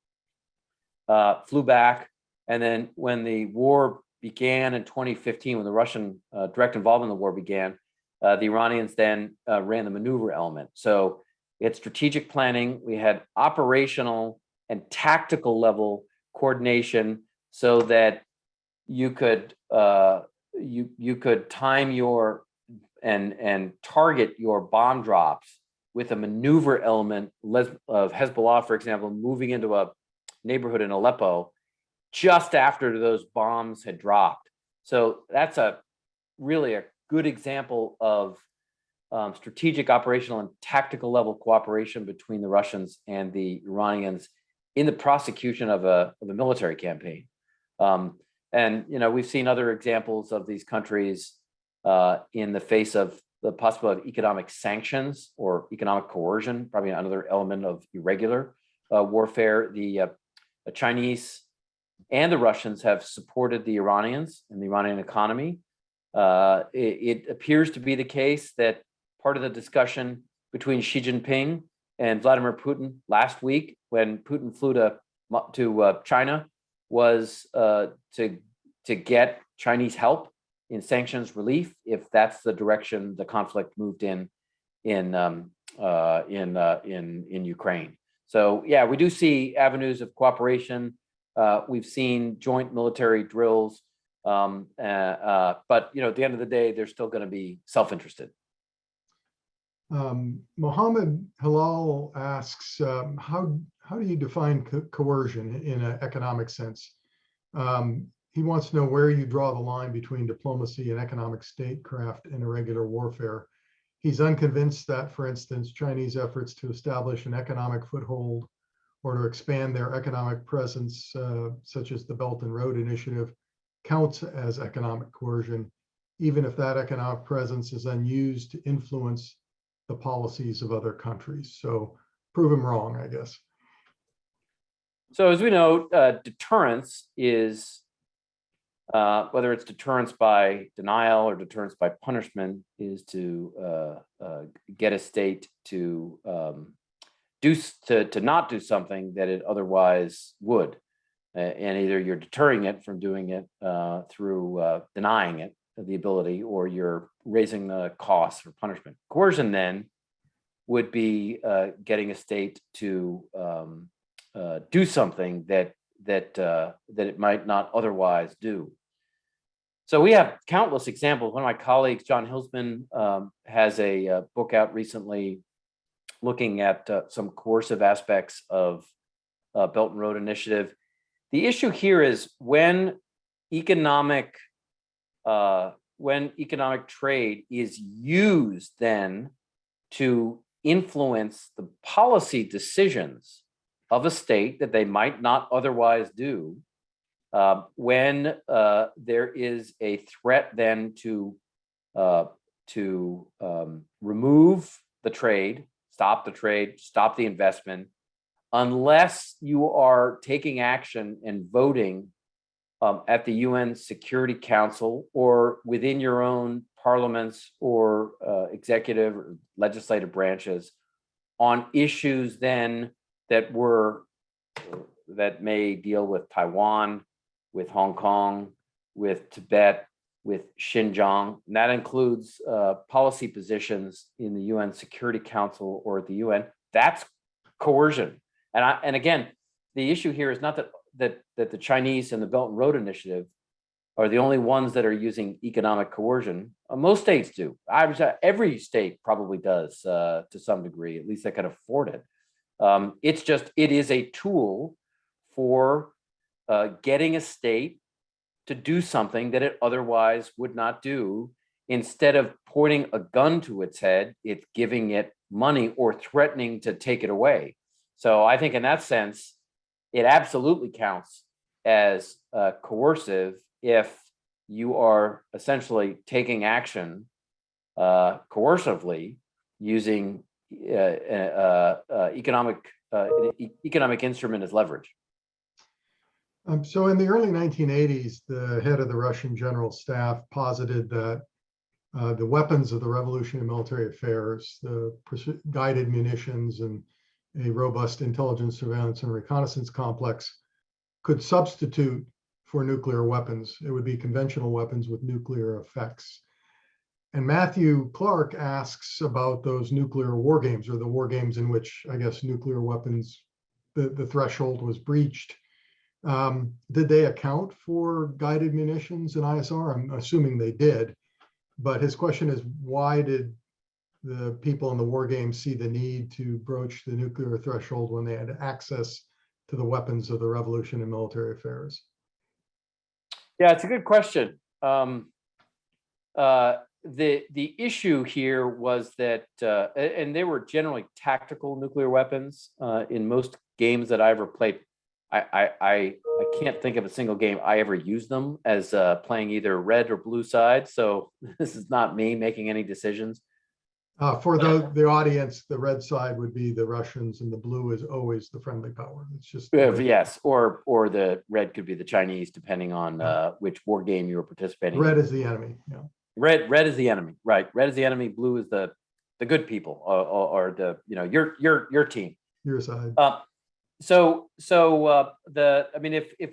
[SPEAKER 2] flew back. And then when the war began in 2015, when the Russian direct involvement in the war began, the Iranians then ran the maneuver element. So we had strategic planning, we had operational and tactical level coordination, so that you could you could time your and target your bomb drops with a maneuver element of Hezbollah, for example, moving into a neighborhood in Aleppo just after those bombs had dropped. So that's really a good example of strategic, operational, and tactical level cooperation between the Russians and the Iranians in the prosecution of a military campaign. And we've seen other examples of these countries in the face of the possibility of economic sanctions or economic coercion, probably another element of irregular warfare. The Chinese and the Russians have supported the Iranians and the Iranian economy. It appears to be the case that part of the discussion between Xi Jinping and Vladimir Putin last week, when Putin flew to China, was to get Chinese help in sanctions relief, if that's the direction the conflict moved in Ukraine. So yeah, we do see avenues of cooperation. We've seen joint military drills, but at the end of the day, they're still going to be self-interested.
[SPEAKER 1] Mohammed Hilal asks, how do you define coercion in an economic sense? He wants to know where you draw the line between diplomacy and economic statecraft in irregular warfare. He's unconvinced that, for instance, Chinese efforts to establish an economic foothold or to expand their economic presence, such as the Belt and Road Initiative, counts as economic coercion, even if that economic presence is unused to influence the policies of other countries. So prove him wrong, I guess.
[SPEAKER 2] So as we know, deterrence is, whether it's deterrence by denial or deterrence by punishment, is to get a state to not do something that it otherwise would, and either you're deterring it from doing it through denying it the ability, or you're raising the costs for punishment. Coercion then would be getting a state to do something that it might not otherwise do. So we have countless examples. One of my colleagues, John Hilsman, has a book out recently looking at some coercive aspects of Belt and Road Initiative. The issue here is when economic trade is used then to influence the policy decisions of a state that they might not otherwise do, when there is a threat then to remove the trade, stop the investment, unless you are taking action and voting at the UN Security Council or within your own parliaments or executive or legislative branches on issues then that may deal with Taiwan, with Hong Kong, with Tibet, with Xinjiang. And that includes policy positions in the UN Security Council or at the UN. That's coercion. And again, the issue here is not that that the Chinese and the Belt and Road Initiative are the only ones that are using economic coercion. Most states do. Every state probably does to some degree, at least they can afford it. It is a tool for getting a state to do something that it otherwise would not do. Instead of pointing a gun to its head, it's giving it money or threatening to take it away. So I think in that sense, it absolutely counts as coercive if you are essentially taking action coercively using economic instrument as leverage.
[SPEAKER 1] So in the early 1980s, the head of the Russian General Staff posited that the weapons of the revolution in military affairs, the guided munitions and a robust intelligence, surveillance, and reconnaissance complex could substitute for nuclear weapons. It would be conventional weapons with nuclear effects. And Matthew Clark asks about those nuclear war games, or the war games in which, I guess, nuclear weapons, the threshold was breached. Did they account for guided munitions in ISR? I'm assuming they did. But his question is, why did the people in the war games see the need to broach the nuclear threshold when they had access to the weapons of the revolution in military affairs?
[SPEAKER 2] Yeah, it's a good question. The issue here was that, and they were generally tactical nuclear weapons in most games that I ever played. I can't think of a single game I ever used them as playing either red or blue side. So this is not me making any decisions.
[SPEAKER 1] For the audience, the red side would be the Russians and the blue is always the friendly power. It's just
[SPEAKER 2] yes, or the red could be the Chinese, depending on which war game you were participating in.
[SPEAKER 1] Red is the enemy. Yeah.
[SPEAKER 2] Red is the enemy, right? Red is the enemy. Blue is the good people, or the your team,
[SPEAKER 1] your side.
[SPEAKER 2] If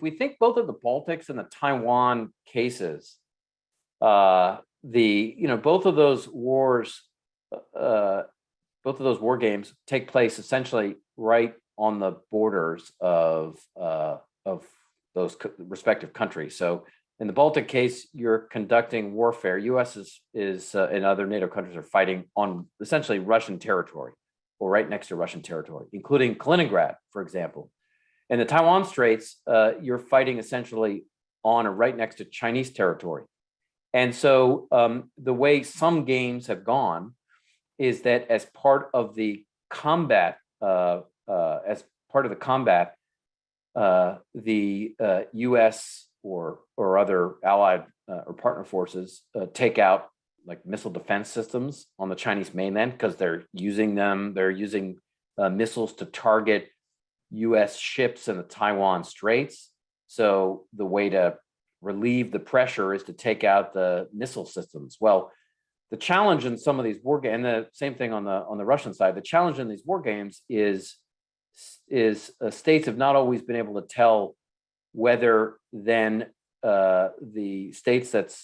[SPEAKER 2] we think both of the Baltics and the Taiwan cases, both of those wars, both of those war games take place essentially right on the borders of those respective countries. So in the Baltic case, you're conducting warfare. U.S. is and other NATO countries are fighting on essentially Russian territory, or right next to Russian territory, including Kaliningrad, for example. In the Taiwan Straits, you're fighting essentially on or right next to Chinese territory. And so the way some games have gone is that as part of the combat, the U.S. or other allied or partner forces take out like missile defense systems on the Chinese mainland because they're using them. They're using missiles to target U.S. ships in the Taiwan Straits. So the way to relieve the pressure is to take out the missile systems. Well, the challenge in some of these war games, and the same thing on the Russian side, the challenge in these war games is states have not always been able to tell whether then the states that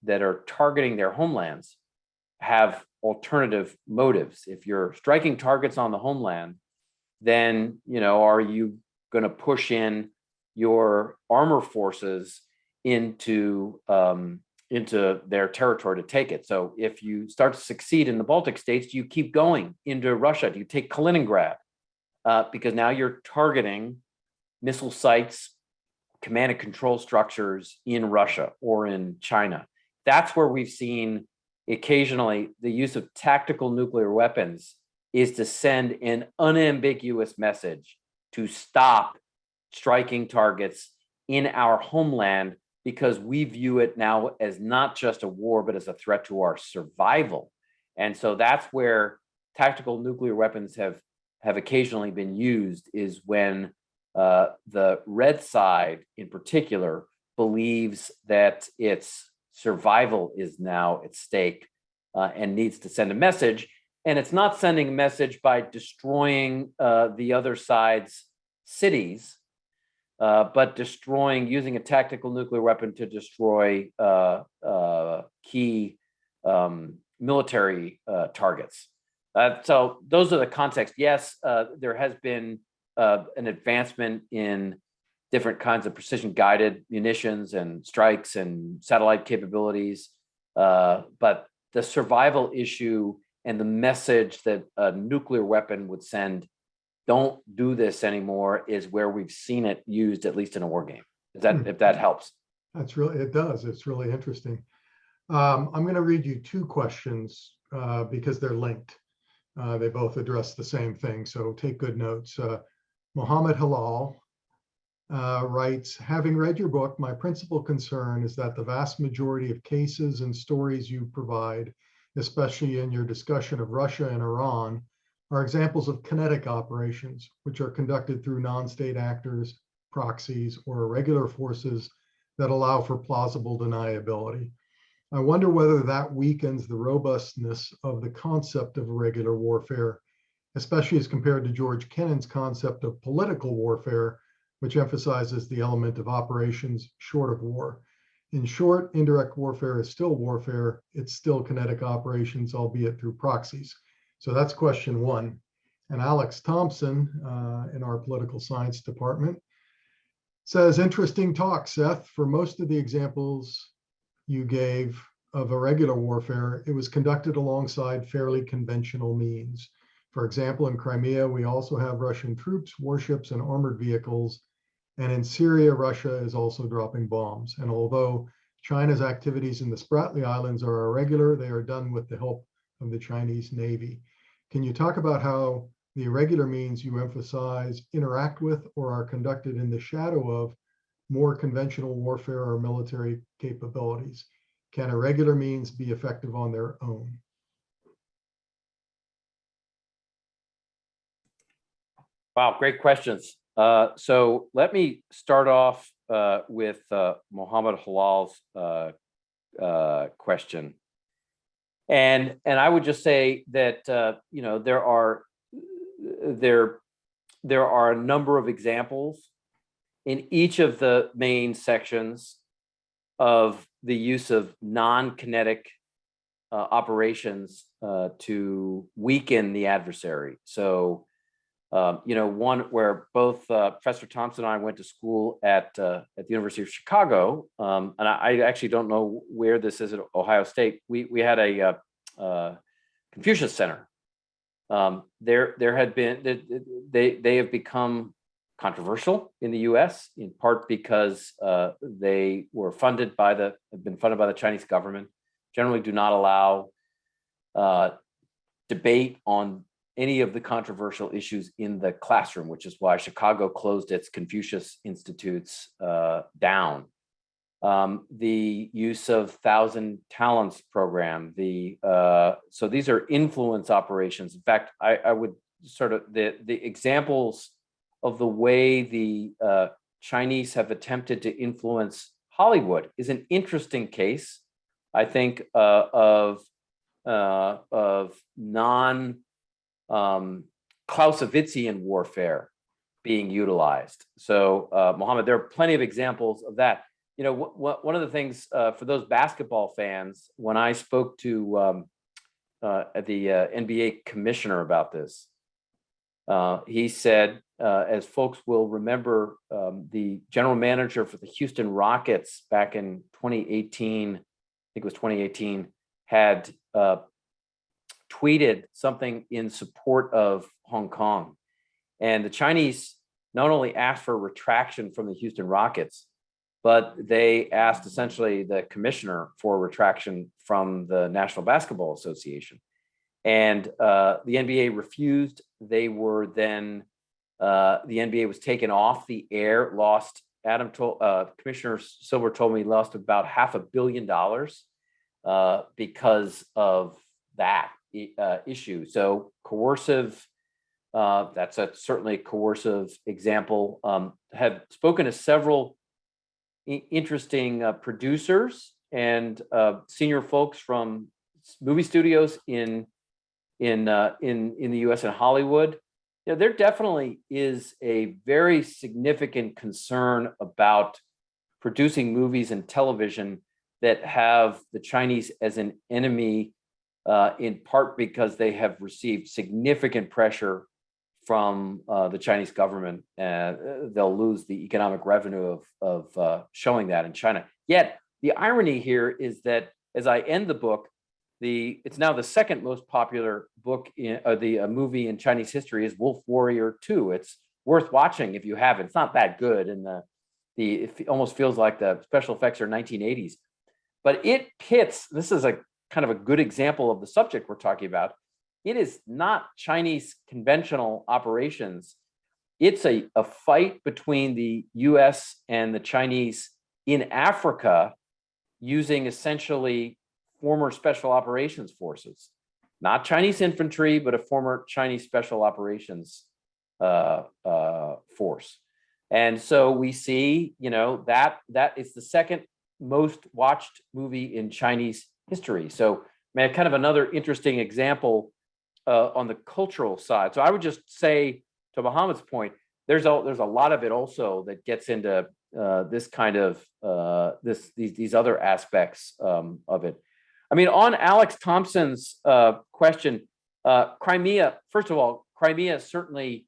[SPEAKER 2] are targeting their homelands have alternative motives. If you're striking targets on the homeland, then are you going to push in your armor forces into their territory to take it? So if you start to succeed in the Baltic states, do you keep going into Russia? Do you take Kaliningrad? Because now you're targeting missile sites, command and control structures in Russia or in China. That's where we've seen occasionally the use of tactical nuclear weapons is to send an unambiguous message to stop striking targets in our homeland, because we view it now as not just a war, but as a threat to our survival. And so that's where tactical nuclear weapons have occasionally been used, is when the red side in particular believes that its survival is now at stake and needs to send a message. And it's not sending a message by destroying the other side's cities, but using a tactical nuclear weapon to destroy key military targets. So those are the context. Yes, there has been an advancement in different kinds of precision guided munitions and strikes and satellite capabilities. But the survival issue and the message that a nuclear weapon would send, don't do this anymore, is where we've seen it used, at least in a war game. If that helps.
[SPEAKER 1] It does. It's really interesting. I'm going to read you two questions because they're linked. They both address the same thing, so take good notes. Mohammed Halal writes, having read your book, my principal concern is that the vast majority of cases and stories you provide, especially in your discussion of Russia and Iran, are examples of kinetic operations, which are conducted through non-state actors, proxies, or irregular forces that allow for plausible deniability. I wonder whether that weakens the robustness of the concept of irregular warfare, especially as compared to George Kennan's concept of political warfare, which emphasizes the element of operations short of war. In short, indirect warfare is still warfare. It's still kinetic operations, albeit through proxies. So that's question one. And Alex Thompson in our political science department says, interesting talk, Seth. For most of the examples you gave of irregular warfare, it was conducted alongside fairly conventional means. For example, in Crimea, we also have Russian troops, warships, and armored vehicles. And in Syria, Russia is also dropping bombs. And although China's activities in the Spratly Islands are irregular, they are done with the help of the Chinese Navy. Can you talk about how the irregular means you emphasize interact with or are conducted in the shadow of more conventional warfare or military capabilities? Can irregular means be effective on their own?
[SPEAKER 2] Wow, great questions. So let me start off with Mohammed Halal's question. And I would just say that there are a number of examples in each of the main sections of the use of non-kinetic operations to weaken the adversary. So, one where both Professor Thompson and I went to school at the University of Chicago, and I actually don't know where this is at Ohio State. We had a Confucius Center. There had been they have become controversial in the U.S. in part because they were have been funded by the Chinese government. Generally, do not allow debate on any of the controversial issues in the classroom, which is why Chicago closed its Confucius Institutes down. The use of Thousand Talents program, so these are influence operations. In fact, I would sort of, the examples of the way the Chinese have attempted to influence Hollywood is an interesting case, I think, of non Clausewitzian warfare being utilized. So, Mohammed, there are plenty of examples of that. One of the things for those basketball fans, when I spoke to the NBA commissioner about this, he said, as folks will remember, the general manager for the Houston Rockets back in 2018, I think it was 2018, had tweeted something in support of Hong Kong. And the Chinese not only asked for a retraction from the Houston Rockets, but they asked essentially the commissioner for a retraction from the National Basketball Association. And the NBA refused. They were then, the NBA was taken off the air, lost, Commissioner Silver told me lost about $500 million because of that issue. So coercive, that's certainly a coercive example. Have spoken to several interesting producers and senior folks from movie studios in the U.S. and Hollywood. There definitely is a very significant concern about producing movies and television that have the Chinese as an enemy, in part because they have received significant pressure from the Chinese government. They'll lose the economic revenue of showing that in China. Yet the irony here is that as I end the book, it's now the second most popular book in the movie in Chinese history is Wolf Warrior 2. It's worth watching if you haven't. It's not that good, and it almost feels like the special effects are 1980s. But it pits. This is a kind of a good example of the subject we're talking about. It is not Chinese conventional operations. It's a fight between the US and the Chinese in Africa using essentially former special operations forces, not Chinese infantry, but a former Chinese special operations force. And so we see, that is the second most watched movie in Chinese history. So, kind of another interesting example on the cultural side. So I would just say, to Mohammed's point, there's a lot of it also that gets into this kind of these other aspects of it. I mean, on Alex Thompson's question, Crimea. First of all, Crimea certainly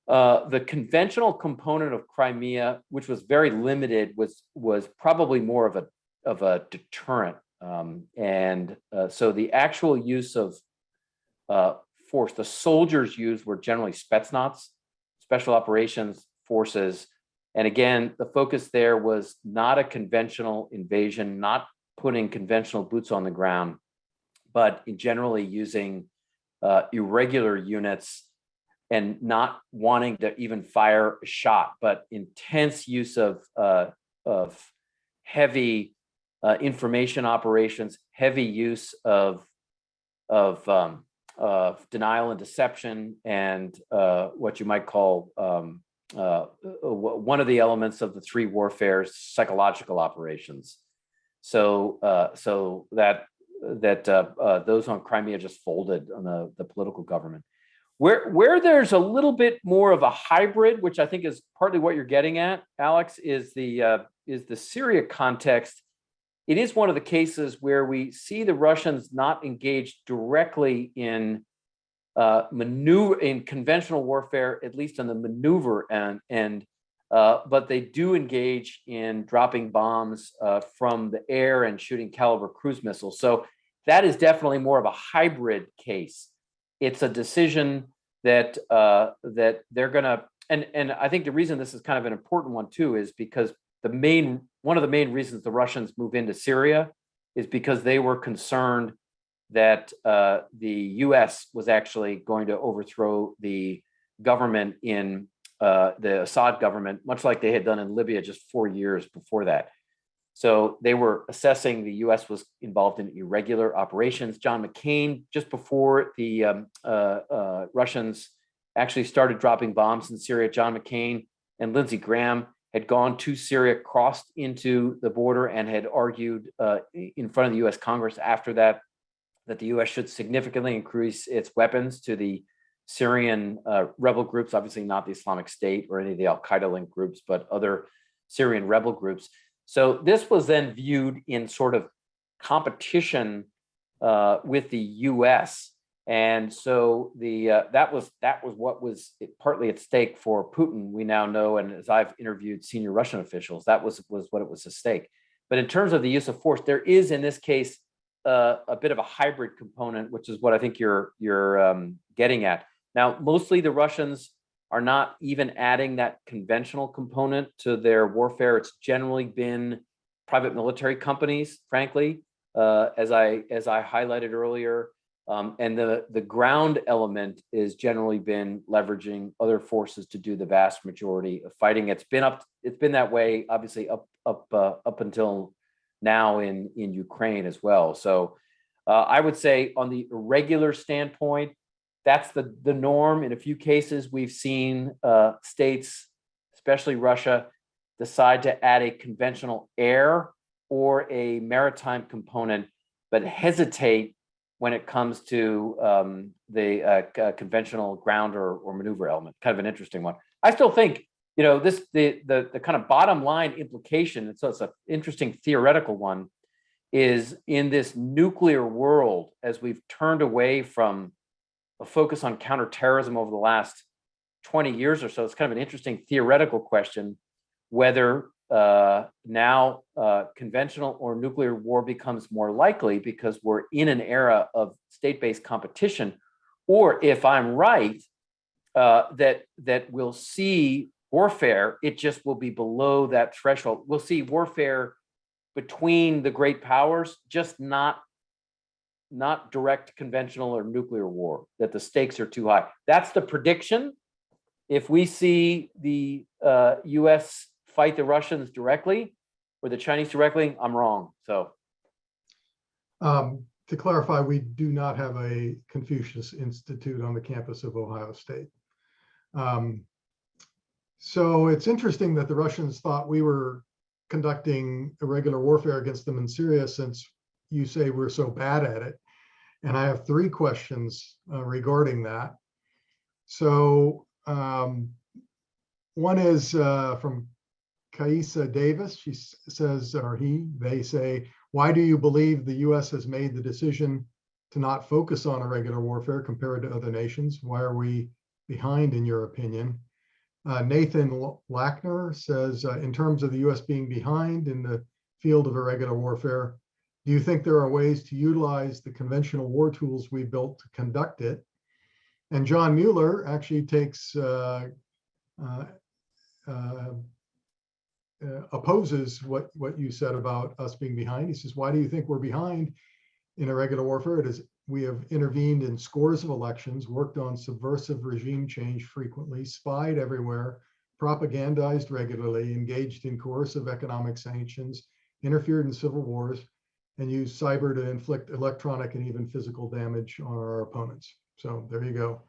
[SPEAKER 2] the conventional component of Crimea, which was very limited, was probably more of a deterrent, and so the actual use of force the soldiers used were generally Spetsnaz, special operations forces. And again, the focus there was not a conventional invasion, not putting conventional boots on the ground, but generally using irregular units and not wanting to even fire a shot, but intense use of heavy information operations, heavy use of denial and deception, and what you might call one of the elements of the three warfares, psychological operations. So that those on Crimea just folded on the political government. Where there's a little bit more of a hybrid, which I think is partly what you're getting at, Alex, is the Syria context. It is one of the cases where we see the Russians not engaged directly in maneuver in conventional warfare, at least on the maneuver end, but they do engage in dropping bombs from the air and shooting caliber cruise missiles. So that is definitely more of a hybrid case. It's a decision that they're gonna, and I think the reason this is kind of an important one too is because one of the main reasons the Russians move into Syria is because they were concerned that the US was actually going to overthrow the government in the Assad government, much like they had done in Libya just 4 years before that. So they were assessing the US was involved in irregular operations. John McCain, just before the Russians actually started dropping bombs in Syria, John McCain and Lindsey Graham had gone to Syria, crossed into the border, and had argued in front of the US Congress after that the US should significantly increase its weapons to the Syrian rebel groups, obviously not the Islamic State or any of the Al-Qaeda linked groups, but other Syrian rebel groups. So this was then viewed in sort of competition with the US. And so that was what was partly at stake for Putin. We now know, and as I've interviewed senior Russian officials, that was what it was at stake. But in terms of the use of force, there is in this case a bit of a hybrid component, which is what I think you're getting at. Now, mostly the Russians are not even adding that conventional component to their warfare. It's generally been private military companies, frankly, as I highlighted earlier. And the ground element is generally been leveraging other forces to do the vast majority of fighting. It's been that way, obviously, up until now in Ukraine as well. So I would say on the irregular standpoint, that's the norm. In a few cases, we've seen states, especially Russia, decide to add a conventional air or a maritime component, but hesitate when it comes to the conventional ground or maneuver element. Kind of an interesting one. I still think, the kind of bottom line implication, and so it's an interesting theoretical one, is in this nuclear world, as we've turned away from a focus on counterterrorism over the last 20 years or so. It's kind of an interesting theoretical question whether now conventional or nuclear war becomes more likely because we're in an era of state-based competition, or if I'm right, that we'll see warfare, it just will be below that threshold. We'll see warfare between the great powers, just not direct conventional or nuclear war, that the stakes are too high. That's the prediction. If we see the US fight the Russians directly or the Chinese directly, I'm wrong. So
[SPEAKER 1] to clarify, we do not have a Confucius Institute on the campus of Ohio State. So it's interesting that the Russians thought we were conducting irregular warfare against them in Syria, since you say we're so bad at it. And I have three questions regarding that. So one is from Kaisa Davis. She says, or they say, why do you believe the US has made the decision to not focus on irregular warfare compared to other nations? Why are we behind, in your opinion? Nathan Lackner says, in terms of the US being behind in the field of irregular warfare, do you think there are ways to utilize the conventional war tools we built to conduct it? And John Mueller actually takes opposes what you said about us being behind. He says, why do you think we're behind in irregular warfare? It is, we have intervened in scores of elections, worked on subversive regime change frequently, spied everywhere, propagandized regularly, engaged in coercive economic sanctions, interfered in civil wars, and used cyber to inflict electronic and even physical damage on our opponents. So there you go.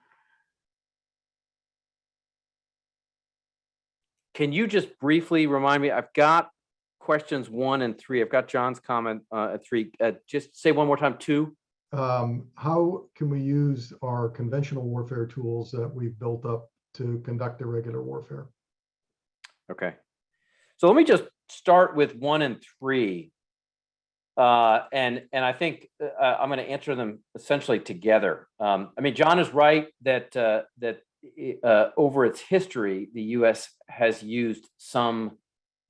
[SPEAKER 2] can you just briefly remind me? I've got questions 1 and 3. I've got John's comment at 3. Just say one more time, 2.
[SPEAKER 1] How can we use our conventional warfare tools that we've built up to conduct irregular warfare?
[SPEAKER 2] Okay. So let me just start with 1 and 3. And I think I'm going to answer them essentially together. I mean, John is right that over its history, the U.S. has used some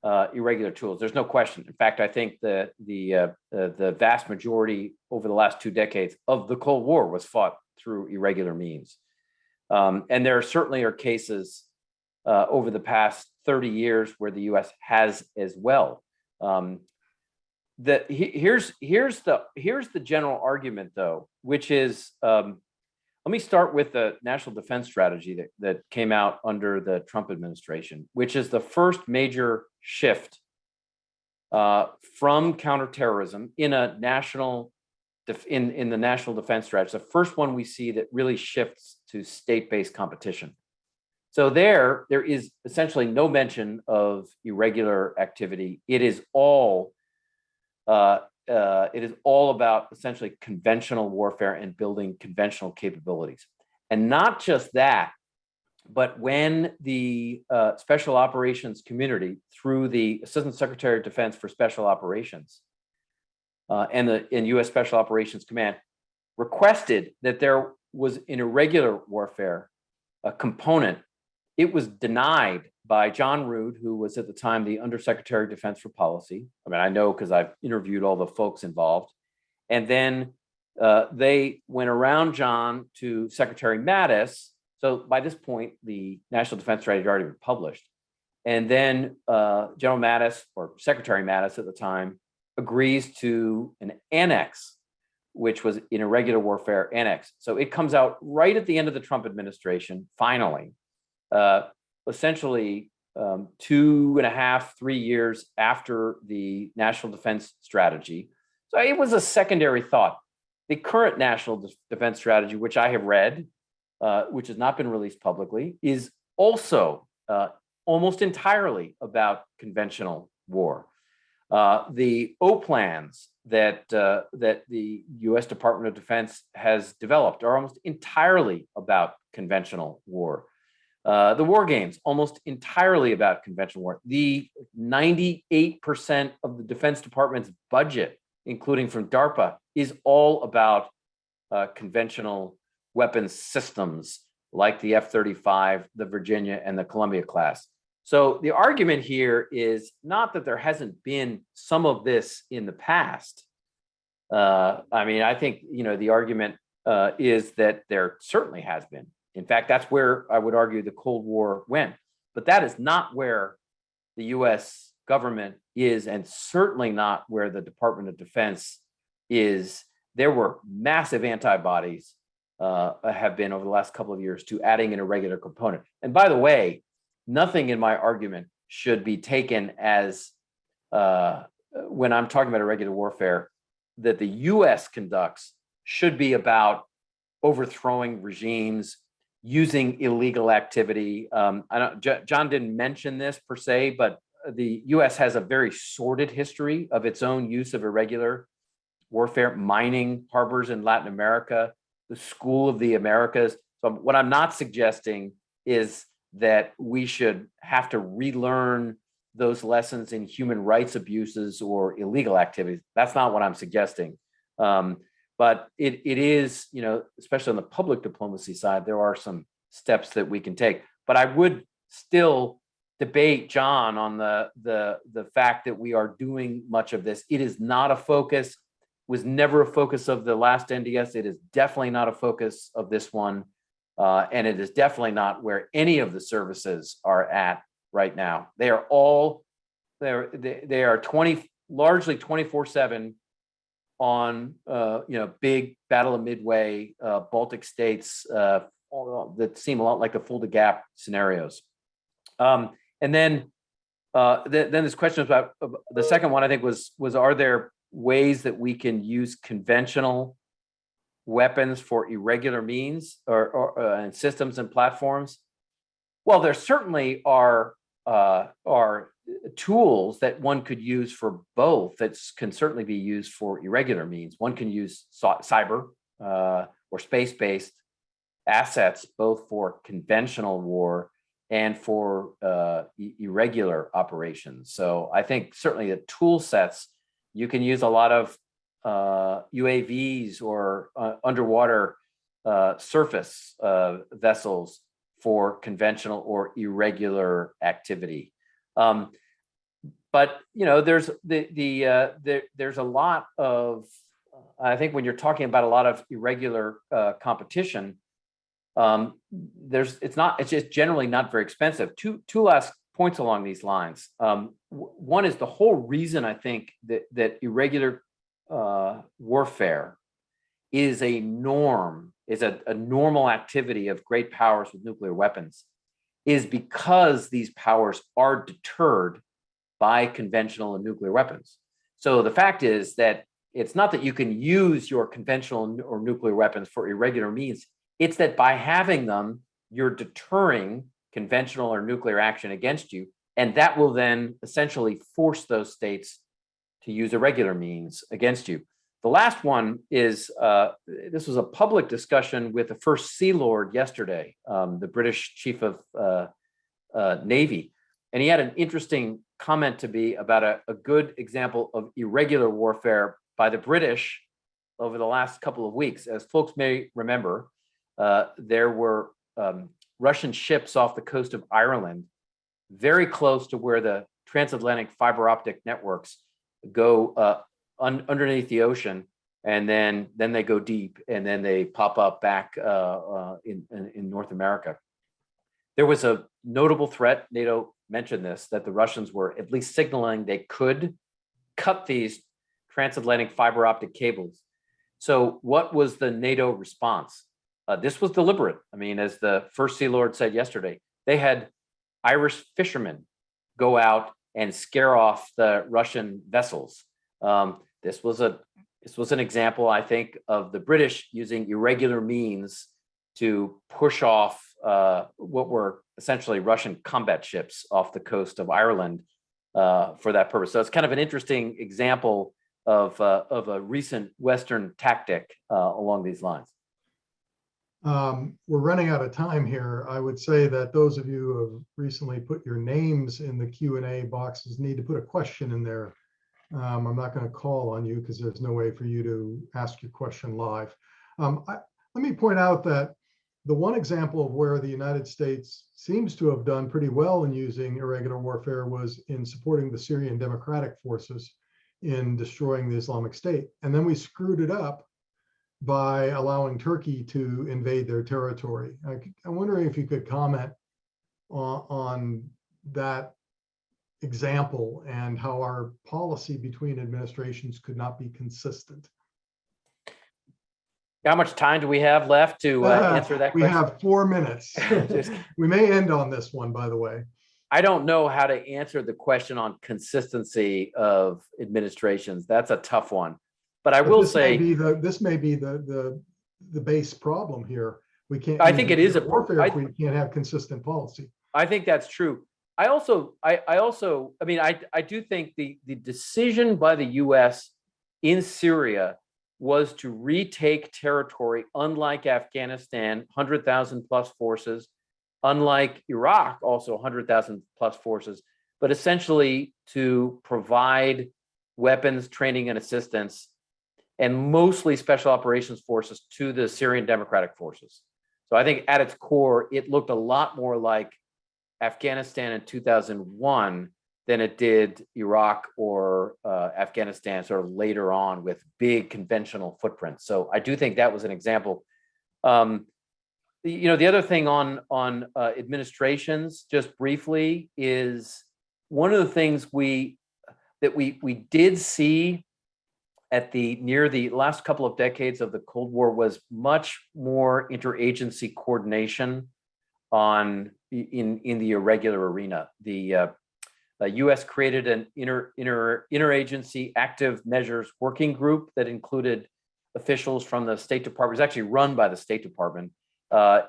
[SPEAKER 2] irregular tools. There's no question. In fact, I think the vast majority over the last 2 decades of the Cold War was fought through irregular means. And there certainly are cases over the past 30 years where the U.S. has as well. Here's the general argument, though, which is, let me start with the national defense strategy that came out under the Trump administration, which is the first major shift from counterterrorism in a national in the national defense strategy. The first one we see that really shifts to state-based competition. So there is essentially no mention of irregular activity. It is all about essentially conventional warfare and building conventional capabilities. And not just that, but when the special operations community, through the Assistant Secretary of Defense for Special Operations and U.S. Special Operations Command, requested that there was an irregular warfare component, it was denied by John Rood, who was at the time the Undersecretary of Defense for Policy. I mean, I know because I've interviewed all the folks involved. And then they went around John to Secretary Mattis. So by this point, the National Defense Strategy had already been published. And then General Mattis, or Secretary Mattis at the time, agrees to an annex, which was an irregular warfare annex. So it comes out right at the end of the Trump administration, finally. Essentially 2.5, 3 years after the national defense strategy. So it was a secondary thought. The current national defense strategy, which I have read, which has not been released publicly, is also almost entirely about conventional war. The O-plans that the U.S. Department of Defense has developed are almost entirely about conventional war. The war games, almost entirely about conventional war. The 98% of the Defense Department's budget, including from DARPA, is all about conventional weapons systems like the F-35, the Virginia, and the Columbia class. So the argument here is not that there hasn't been some of this in the past. I mean, I think, the argument is that there certainly has been. In fact, that's where I would argue the Cold War went. But that is not where the US government is, and certainly not where the Department of Defense is. There were massive antibodies have been over the last couple of years to adding an irregular component. And by the way, nothing in my argument should be taken as, when I'm talking about irregular warfare, that the US conducts should be about overthrowing regimes, using illegal activity. John didn't mention this per se, but the US has a very sordid history of its own use of irregular warfare, mining harbors in Latin America, the School of the Americas. So what I'm not suggesting is that we should have to relearn those lessons in human rights abuses or illegal activities. That's not what I'm suggesting. But it is, especially on the public diplomacy side, there are some steps that we can take. But I would still debate John on the fact that we are doing much of this. It is not a focus, was never a focus of the last NDS. It is definitely not a focus of this one. And it is definitely not where any of the services are at right now. They are all, they are largely 24/7 on, big Battle of Midway, Baltic states that seem a lot like the Fulda Gap scenarios. And then this question about the second one, I think was are there ways that we can use conventional weapons for irregular means or and systems and platforms? Well, there certainly are tools that one could use for both that can certainly be used for irregular means. One can use cyber or space-based assets, both for conventional war and for irregular operations. So I think certainly the tool sets, you can use a lot of UAVs or underwater surface vessels for conventional or irregular activity. But there's there's a lot of, I think when you're talking about a lot of irregular competition, it's just generally not very expensive. Two last points along these lines. One is the whole reason I think that irregular warfare is a norm, is a normal activity of great powers with nuclear weapons, is because these powers are deterred by conventional and nuclear weapons. So the fact is that it's not that you can use your conventional or nuclear weapons for irregular means, it's that by having them, you're deterring conventional or nuclear action against you, and that will then essentially force those states to use irregular means against you. The last one is, this was a public discussion with the first Sea Lord yesterday, the British Chief of Navy, and he had an interesting comment to be about a good example of irregular warfare by the British over the last couple of weeks. As folks may remember, there were Russian ships off the coast of Ireland, very close to where the transatlantic fiber optic networks go underneath the ocean, and then they go deep, and then they pop up back in North America. There was a notable threat, NATO mentioned this, that the Russians were at least signaling they could cut these transatlantic fiber optic cables. So what was the NATO response? This was deliberate. I mean, as the first Sea Lord said yesterday, they had Irish fishermen go out and scare off the Russian vessels. This was an example, I think, of the British using irregular means to push off what were essentially Russian combat ships off the coast of Ireland for that purpose. So it's kind of an interesting example of a recent Western tactic along these lines.
[SPEAKER 1] We're running out of time here. I would say that those of you who have recently put your names in the Q&A boxes need to put a question in there. I'm not going to call on you because there's no way for you to ask your question live. I'd let me point out that the one example of where the United States seems to have done pretty well in using irregular warfare was in supporting the Syrian Democratic Forces in destroying the Islamic State. And then we screwed it up by allowing Turkey to invade their territory. I'm wondering if you could comment on that example and how our policy between administrations could not be consistent.
[SPEAKER 2] How much time do we have left to answer that question?
[SPEAKER 1] We have 4 minutes. We may end on this one, by the way.
[SPEAKER 2] I don't know how to answer the question on consistency of administrations. That's a tough one. But I will say
[SPEAKER 1] this may be the base problem here. We can't.
[SPEAKER 2] I think it is a
[SPEAKER 1] warfare if we can't have consistent policy.
[SPEAKER 2] I think that's true. I mean, I do think the decision by the US in Syria was to retake territory, unlike Afghanistan, 100,000 plus forces, unlike Iraq, also 100,000 plus forces, but essentially to provide weapons, training, and assistance, and mostly special operations forces to the Syrian Democratic Forces. So I think at its core, it looked a lot more like Afghanistan in 2001 than it did Iraq or Afghanistan sort of later on with big conventional footprints. So I do think that was an example. The other thing on administrations, just briefly, is one of the things we did see at near the last couple of decades of the Cold War was much more interagency coordination in the irregular arena. The U.S. created an interagency active measures working group that included officials from the State Department. It was actually run by the State Department,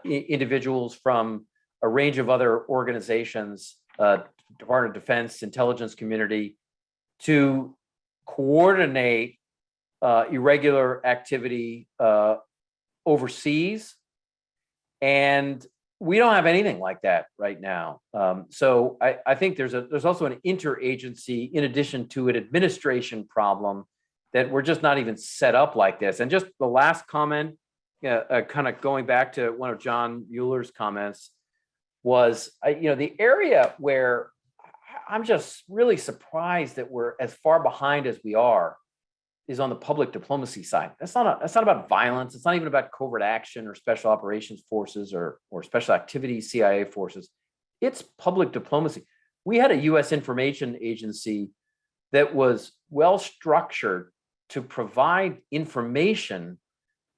[SPEAKER 2] individuals from a range of other organizations, Department of Defense, intelligence community, to coordinate irregular activity overseas. And we don't have anything like that right now. So I think there's also an interagency, in addition to an administration problem, that we're just not even set up like this. And just the last comment, kind of going back to one of John Mueller's comments, was the area where I'm just really surprised that we're as far behind as we are is on the public diplomacy side. That's not about violence. It's not even about covert action or special operations forces or special activities CIA forces. It's public diplomacy. We had a U.S. information agency that was well structured to provide information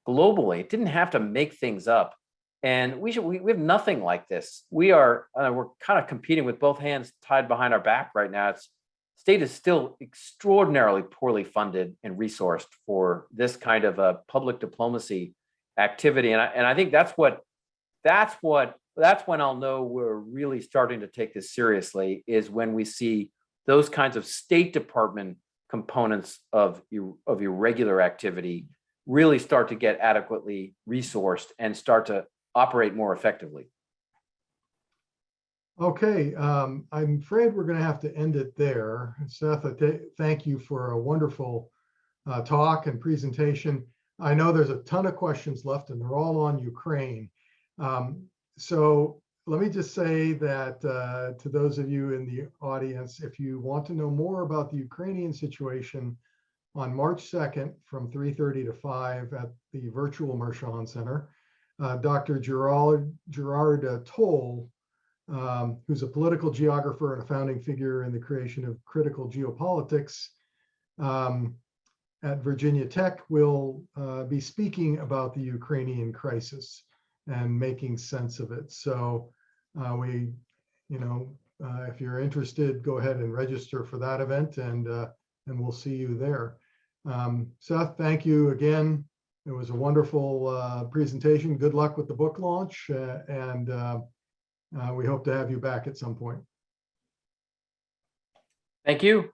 [SPEAKER 2] globally. It didn't have to make things up. And we have nothing like this. We're kind of competing with both hands tied behind our back right now. State is still extraordinarily poorly funded and resourced for this kind of a public diplomacy activity. And I think that's when I'll know we're really starting to take this seriously, is when we see those kinds of State Department components of irregular activity really start to get adequately resourced and start to operate more effectively.
[SPEAKER 1] Okay, I'm afraid we're going to have to end it there. Seth, thank you for a wonderful talk and presentation. I know there's a ton of questions left, and they're all on Ukraine. So let me just say that to those of you in the audience, if you want to know more about the Ukrainian situation, on March 2nd from 3:30 to 5 at the virtual Mershon Center, Dr. Gerard Toll, who's a political geographer and a founding figure in the creation of critical geopolitics at Virginia Tech, will be speaking about the Ukrainian crisis and making sense of it. So if you're interested, go ahead and register for that event, and we'll see you there. Seth, thank you again. It was a wonderful presentation. Good luck with the book launch, and we hope to have you back at some point.
[SPEAKER 2] Thank you.